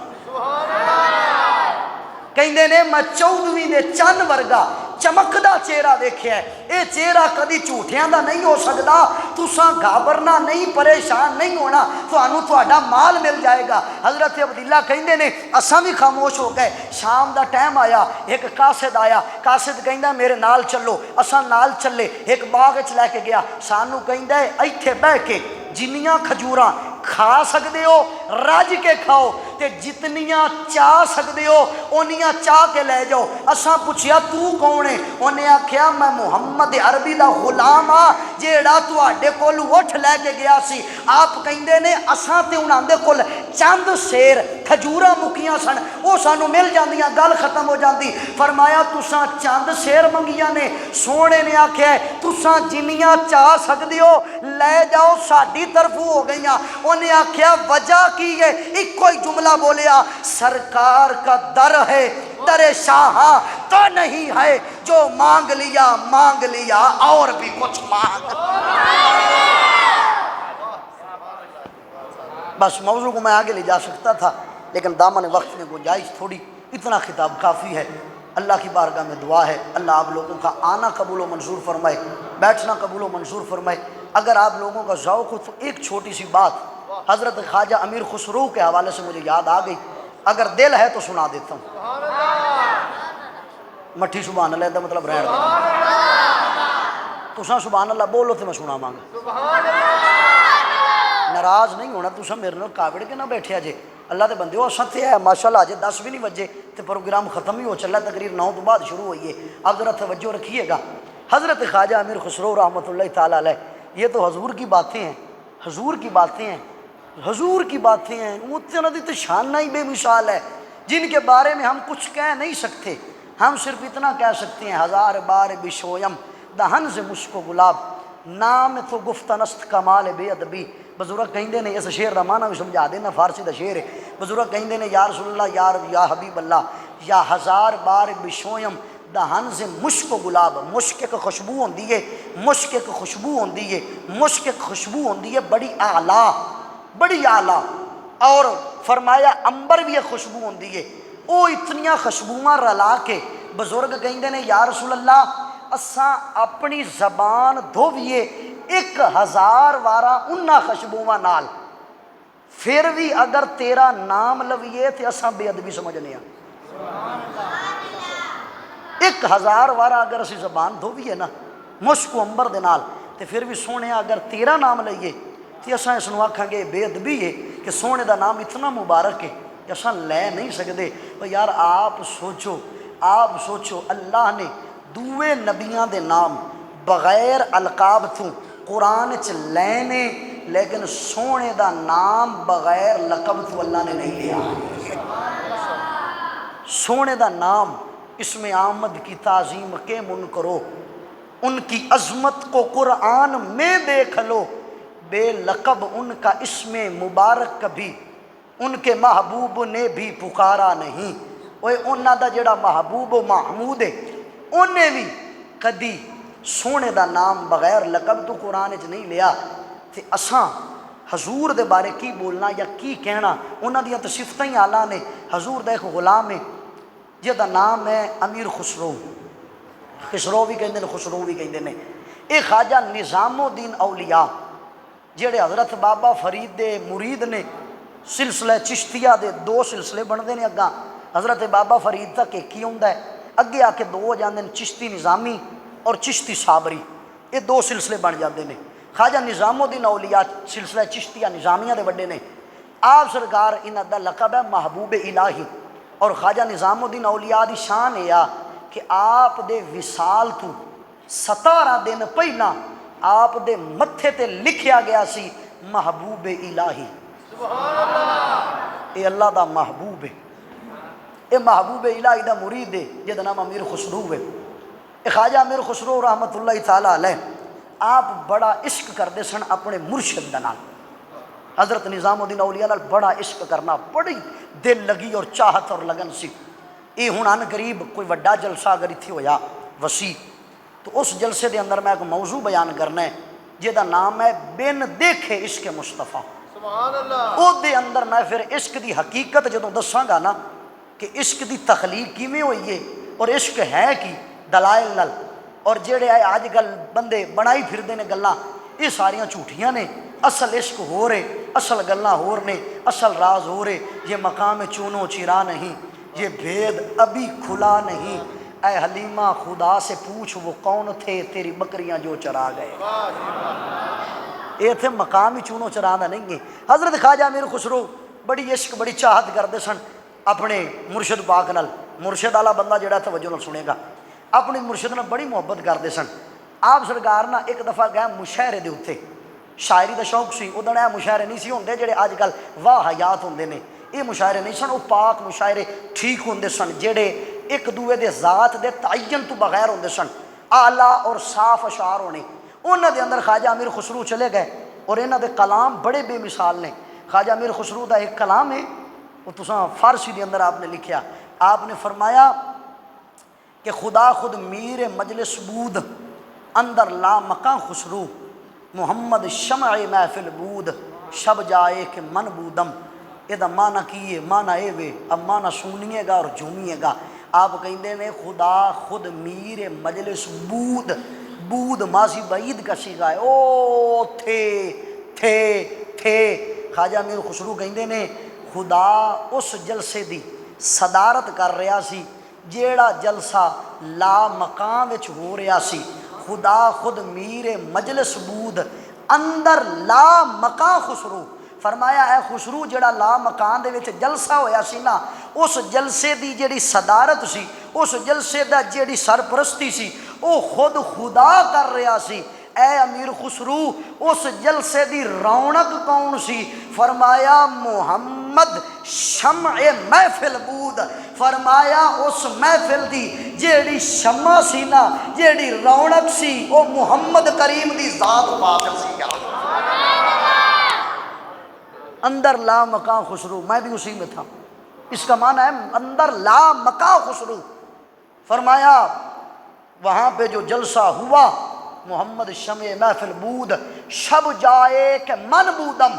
کہندے نے میں 14ویں دے چن ورگا چمکدا چہرہ ویکھیا ہے اے چہرہ کدی جھوٹیاں دا نہیں ہو سکدا تساں گھبرنا نہیں پریشان نہیں ہونا تانوں تہاڈا مال مل جائے گا حضرت عبداللہ کہندے نے اساں بھی خاموش ہو گئے شام دا ٹائم آیا ایک قاصد آیا قاصد کہندا میرے نال چلو اساں نال چلے ایک باغ وچ لے کے گیا سانوں کہندا ہے ایتھے بیٹھ کے جنیاں کھجوراں کھا سکتے ہو رج کے کھاؤ تے جتنیاں چاہ سکتے ہو انیاں چاہ کے لے جاؤ اساں پوچھیا تو کون ہے انہیں آکھیا میں محمد عربی دا غلام ہاں جیڑا تواڈے کول اٹھ لے کے گیا سی آپ کہندے نے اساں تے انہاں دے کول چند سیر کھجوراں مکیاں سن او سانو مل جاندیاں گل ختم ہو جاندی فرمایا تساں چند سیر منگیاں نے سونے نے آکھیا تساں جنیاں چاہ سکتے ہو لے جاؤ ساڈی طرفوں ہو گئیاں انہیں آکھیا وجہ کی ہے ایک کوئی جملہ بولیا سرکار کا در ہے در شاہ تو نہیں ہے جو مانگ لیا اور بھی کچھ مانگ بس موضوع کو میں آگے لے جا سکتا تھا لیکن دامن وقت میں گنجائش تھوڑی اتنا خطاب کافی ہے اللہ کی بارگاہ میں دعا ہے اللہ آپ لوگوں کا آنا قبول و منظور فرمائے بیٹھنا قبول و منظور فرمائے اگر آپ لوگوں کا ذوق ہو تو ایک چھوٹی سی بات حضرت خواجہ امیر خسرو کے حوالے سے مجھے یاد آ گئی اگر دل ہے تو سنا دیتا ہوں مٹھی سبحان اللہ دا مطلب رہن دے تساں سبحان اللہ بولو تو میں سنا مانگا ناراض نہیں ہونا تساں میرے نال کاوڑ کے نہ بیٹھیا جے اللہ دے بندے ہو ستے ہے ماشاءاللہ اجے 10 بھی نہیں بجے تو پروگرام ختم ہی ہو چلا تقریر 9 تو بعد شروع ہوئی ہے آپ ذرا توجہ رکھیے گا حضرت خواجہ امیر خسرو رحمۃ اللہ تعالیٰ علیہ یہ تو حضور کی باتیں ہیں حضور کی باتیں ہیں حضور کی باتیں ہیں متنادی تو شان ہی بے مثال ہے جن کے بارے میں ہم کچھ کہہ نہیں سکتے ہم صرف اتنا کہہ سکتے ہیں ہزار بار بشویم دہن سے مشک و گلاب نام تو گفتنست کمال بے ادبی بزرگ کہندے نے اس شعر دا معنی بھی سمجھا دینا فارسی دا شعر ہے بزرگ کہندے نے یا رسول اللہ یا حبیب اللہ یا ہزار بار بشویم دہن سے مشک و گلاب مشک ایک خوشبو ہوندی ہے مشک ایک خوشبو ہوندی ہے مشک ایک خوشبو ہوندی ہے بڑی اعلیٰ اور فرمایا انبر بھی ایک خوشبو ہوندی ہے، وہ اتنیاں خوشبوواں رلا کے بزرگ کہندے نے یا رسول اللہ اساں اپنی زبان دھوئیے 1000 وارا انہاں خوشبوواں نال، پھر بھی اگر تیرا نام لویے تو اساں بے ادبی سمجھنے ہیں۔ 1000 وارا اگر اسی زبان دھوئیے نا مشک و امبر دے نال تے پھر بھی سونے اگر تیرا نام لئیے تو اساں اس نو آکھاں گے بے ادبی ہے کہ سونے دا نام اتنا مبارک ہے کہ اساں لے نہیں سکتے۔ یار آپ سوچو اللہ نے دوے نبیاں دے نام بغیر القاب تو قرآن چ لینے، لیکن سونے دا نام بغیر لقب تو اللہ نے نہیں لیا۔ سونے دا نام اسم آمد کی تعظیم کے من کرو، ان کی عظمت کو قرآن میں دیکھ لو، بے لقب ان کا اسم مبارک کبھی ان کے محبوب نے بھی پکارا نہیں۔ اوے انہاں دا جڑا محبوب و محمود ہے انہیں بھی کدی سونے دا نام بغیر لقب تو قرآن چ نہیں لیا۔ تے اساں حضور دے بارے کی بولنا یا کی کہنا، انہاں دیاں تو صفتاں ہی اعلیٰ نے۔ حضور دا ایک غلام ہے جہدا نام ہے امیر خسرو، خسرو بھی کہندے نے خسرو بھی کہندے نے۔ اے خواجہ نظام الدین اولیاء جڑے حضرت بابا فرید دے مرید نے، سلسلہ چشتیہ دے 2 سلسلے بندے نے، اگاں حضرت بابا فرید تک ایک ہی ہوندا ہے، اگے آ کے 2 ہو جاندے نے، چشتی نظامی اور چشتی صابری، یہ 2 سلسلے بن جاندے نے۔ خواجہ نظام الدین اولیاء سلسلہ چشتیہ نظامیہ دے بڑے نے، آپ سرکار انہاں دا لقب ہے محبوب الہی۔ اور خواجہ نظام الدین اولیاء دی شان ہے کہ آپ دے وصال تو 17 دن پہلا آپ دے متھے تے لکھیا گیا سی محبوب الہی۔ اے اللہ دا محبوب ہے، اے محبوب الہی دا مرید ہے جہدا نام امیر خسرو ہے۔ اے خواجہ امیر خسرو رحمت اللہ تعالی علیہ آپ بڑا عشق کردے سن اپنے مرشد دا نال۔ حضرت نظام الدین اولیاء نال بڑا عشق کرنا، بڑی دل لگی اور چاہت اور لگن سی۔ یہ ہن ان قریب کوئی وڈا جلسہ اگر اتھے ہویا وسیع، تو اس جلسے دے اندر میں ایک موضوع بیان کرنا ہے جہدا نام ہے بن دیکھے عشق مصطفیٰ۔ سبحان اللہ۔ او دے اندر میں پھر عشق دی حقیقت جدوں دساں گا نا کہ عشق دی تخلیق کیویں ہوئی ہے اور عشق ہے کی دلائل نال، اور جڑے آج کل بندے بنائی پھردے نے گلاں یہ ساریاں جھوٹیاں نے، اصل عشق ہو رہے، اصل گلاں ہور نے، اصل راز ہو رہے۔ یہ مقام چونو چرا نہیں، یہ بھید ابھی کھلا نہیں، اے حلیمہ خدا سے پوچھ وہ کون تھے تیری بکریاں جو چرا گئے۔ یہ تھے مقام چونو چرا نہیں ہے۔ حضرت خواجہ امیر خسرو بڑی عشق بڑی چاہت کرتے سن اپنے مرشد پاک نال۔ مرشد والا بندہ جڑا توجہ نال سنے گا، اپنی مرشد نال بڑی محبت کرتے سن۔ آپ سرکار نہ ایک دفعہ گئے مشاعرے دے اتنے، شاعری دا شوق سی، ادھر یہ مشاعرے نہیں سی ہوندے جڑے اج کل واہ حیات ہوندے نے، یہ مشاعرے نہیں سن، وہ پاک مشاعرے ٹھیک ہوندے سن جڑے ایک دوے دے ذات دے تعین تو بغیر ہوندے سن، اعلیٰ اور صاف اشعار ہونے۔ انہاں دے اندر خواجہ امیر خسرو چلے گئے اور انہاں دے کلام بڑے بے مثال نے۔ خواجہ امیر خسرو دا ایک کلام ہے وہ تساں فارسی دے اندر آپ نے لکھیا، آپ نے فرمایا کہ خدا خود میر مجلس بود اندر لا مکاں خسرو، محمد شمع محفل بود شب جائے کہ من بودم۔ یہ دا معنی کی ہے؟ معنی اے وے، اب معنی سنیے گا اور جھومیے گا۔ آپ کہندے نے خدا خود میر مجلس بود، بود ماضی بعید کا صیغہ ہے، او تھے۔ خواجہ امیر خسرو کہندے نے خدا اس جلسے دی صدارت کر رہا سی جیڑا جلسہ لا مقام وچ ہو رہا سی۔ خدا خود میر مجلس بود اندر لا مقام خسرو، فرمایا اے خسرو جڑا لا مکان دے وچ جلسہ ہویا سی نا، اس جلسے دی جڑی صدارت سی، اس جلسے دا جڑی سرپرستی سی، او خود خدا کر رہا سی۔ اے امیر خسرو اس جلسے دی رونق کون سی؟ فرمایا محمد شمع محفل بود، فرمایا اس محفل دی جیڑی شمع سی نا، جیڑی رونق سی، او محمد کریم دی ذات پاک سی۔ اندر لا مکان خسرو، میں بھی اسی میں تھا، اس کا معنی ہے اندر لا مکان خسرو۔ فرمایا وہاں پہ جو جلسہ ہوا محمد شمع محفل بود شب جائے کہ من بودم،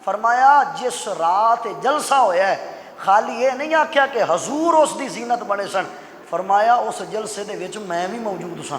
فرمایا جس رات جلسہ ہویا ہے خالی یہ نہیں آکھیا کہ حضور اس دی زینت بنے سن، فرمایا اس جلسے دے وچ میں بھی موجود سا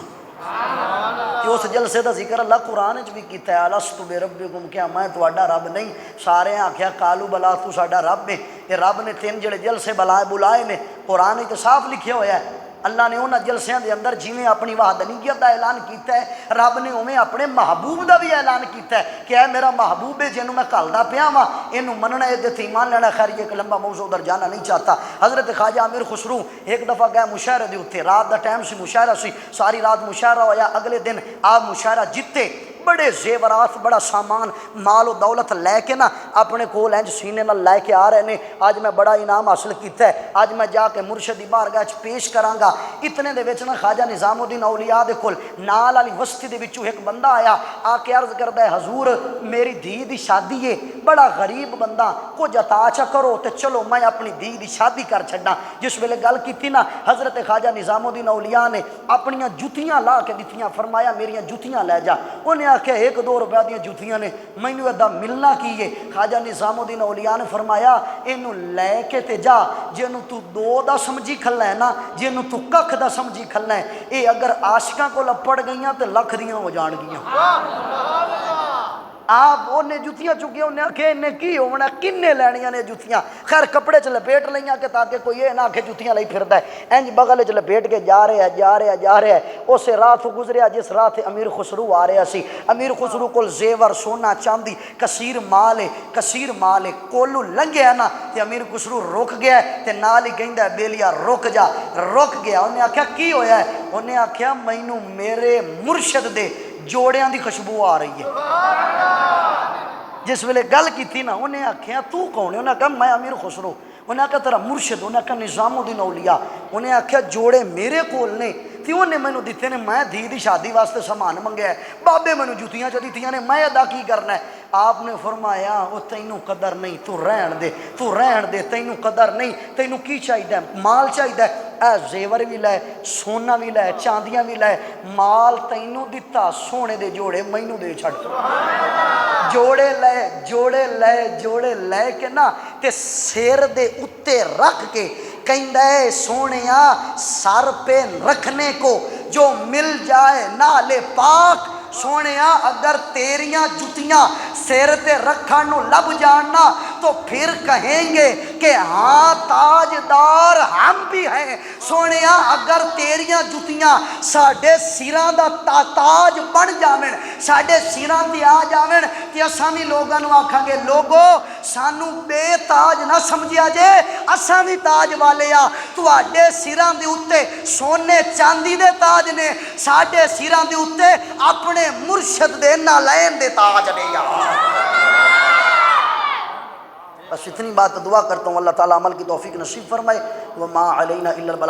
کہ اس جلسے دا ذکر اللہ قرآن وچ بھی کیتا ہے، الستو بربکم، کیا میں تہاڈا رب نہیں؟ سارے آکھیا قالو بلا تو ساڈا رب ہے۔ یہ رب نے تین جڑے جلسے بلائے نے قرآن وچ صاف لکھیا ہویا ہے، اللہ نے انہاں جلسیاں دے اندر جویں اپنی وحدانیت دا اعلان کیتا ہے، رب نے اویں اپنے محبوب دا بھی اعلان کیتا ہے کہ اے میرا محبوب ہے جنوں میں گھلدا پیا واں، اینوں مننا ہے تے ایمان لینا۔ خیر یہ ایک لمبا موضوع ادھر جانا نہیں چاہتا۔ حضرت خواجہ امیر خسرو ایک دفعہ گئے مشاعرے دے اوتے، رات دا ٹائم سی، مشاعرہ سی، ساری رات مشاعرہ ہویا۔ اگلے دن آپ مشاعرہ جیتے، بڑے زیورات، بڑا سامان، مال و دولت لے کے نا اپنے کول انج سینے نال لے کے آ رہے نے، آج میں بڑا انعام حاصل کیتا ہے، آج میں جا کے مرشد دی بارگاہ وچ پیش کراں گا۔ اتنے دے وچ نا خواجہ نظام الدین اولیاء دے کول نال والی بستی دے وچوں ایک بندہ آیا، آ کے عرض کردا ہے حضور میری دھی دی شادی ہے، بڑا غریب بندہ، کچھ عطا چا کرو تے چلو میں اپنی دھی دی شادی کر چھڈاں۔ جس ویلے گل کیتی نا حضرت خواجہ نظام الدین اولیاء نے اپنیاں جوتیاں لا کے دتیاں، فرمایا میریاں جوتیاں لے جا۔ انہیں آخیا 1-2 روپے دیا جوتیاں نے، مینوں ادا ملنا کی ہے؟ خواجہ نظام الدین اولیاء نے فرمایا اینوں لے کے تے جا، جنوں تو 2 دا سمجھی کھلنا ہے نا، جنوں تو ککھ دا سمجھی کھلنا ہے، اے اگر عاشقاں کو لپڑ گئیاں تے لکھ دیاں ہو جان گیاں۔ آپ انہیں جوتیاں چکیاں، انہیں آکھے انہیں کی ہونا، کنے لینیاں نے جوتیاں؟ خیر کپڑے چ لپیٹ لیاں کہ تاکہ کوئی یہ نہ آکھے جوتیاں لئی پھردا ہے، انج بغل چ لپیٹ کے جا رہے ہے۔ اس رات گزریا جس رات امیر خسرو آ رہا سی۔ امیر خسرو کول زیور سونا چاندی کثیر مال ہے، کولو لنگیا نا تے امیر خسرو رک گیا تے نال ہی کہندا ہے بیلیا رک جا، رک گیا۔ انہیں آکھیا کی ہویا ہے؟ انہیں آکھیا مینوں میرے مرشد دے جوڑیاں دی خوشبو آ رہی ہے۔ جس ویلے گل کی نا انہیں آکھیا تو کون ہے؟ انہیں کہا میں امیر خسرو۔ انہیں کہا تیرا مرشد؟ انہیں کہا نظام الدین اولیاء۔ انہیں آکھیا جوڑے میرے کول نے تے انہیں مینوں دتے نے، میں دھی دی شادی واسطے سامان منگیا ہے، بابے مینوں جوتیاں چ دتیاں نے، میں ادا کی کرنا ہے؟ آپ نے فرمایا او تینوں قدر نہیں، تو رہن دے، تینوں قدر نہیں، تینوں کی چاہیے؟ مال چاہیے؟ اے زیور بھی لے، سونا بھی لے، چاندیاں بھی لے، مال تینوں دتا، سونے دے جوڑے مینوں دے چھڈ۔ جوڑے لے کے نا تے سیر دے اتے رکھ کے کہندا ہے سونیا سر پہ رکھنے کو جو مل جائے نالے پاک، سونیا اگر تیریاں جتیاں سیر تے رکھن نو لب جاننا تو پھر کہیں گے کہ ہاں تاجدار ہم بھی ہیں۔ سونیا اگر تیریاں جتیاں ساڈے سراں دا تاج بن جاویں، ساڈے سراں تے آ جاویں تے اساں بھی لوگاں نو آکھاں گے لوگو سانو بے تاج نہ سمجھیا جے، اساں بھی تاج والے آ، تواڈے سراں دے اوتے سونے چاندی دے تاج نے، ساڈے سراں دے اوتے اپنے مرشد دے نالین دے تاج نے یار۔ بس اتنی بات دعا کرتا ہوں اللہ تعالیٰ عمل کی توفیق نصیب فرمائے۔ وما علینا الا البلاغ۔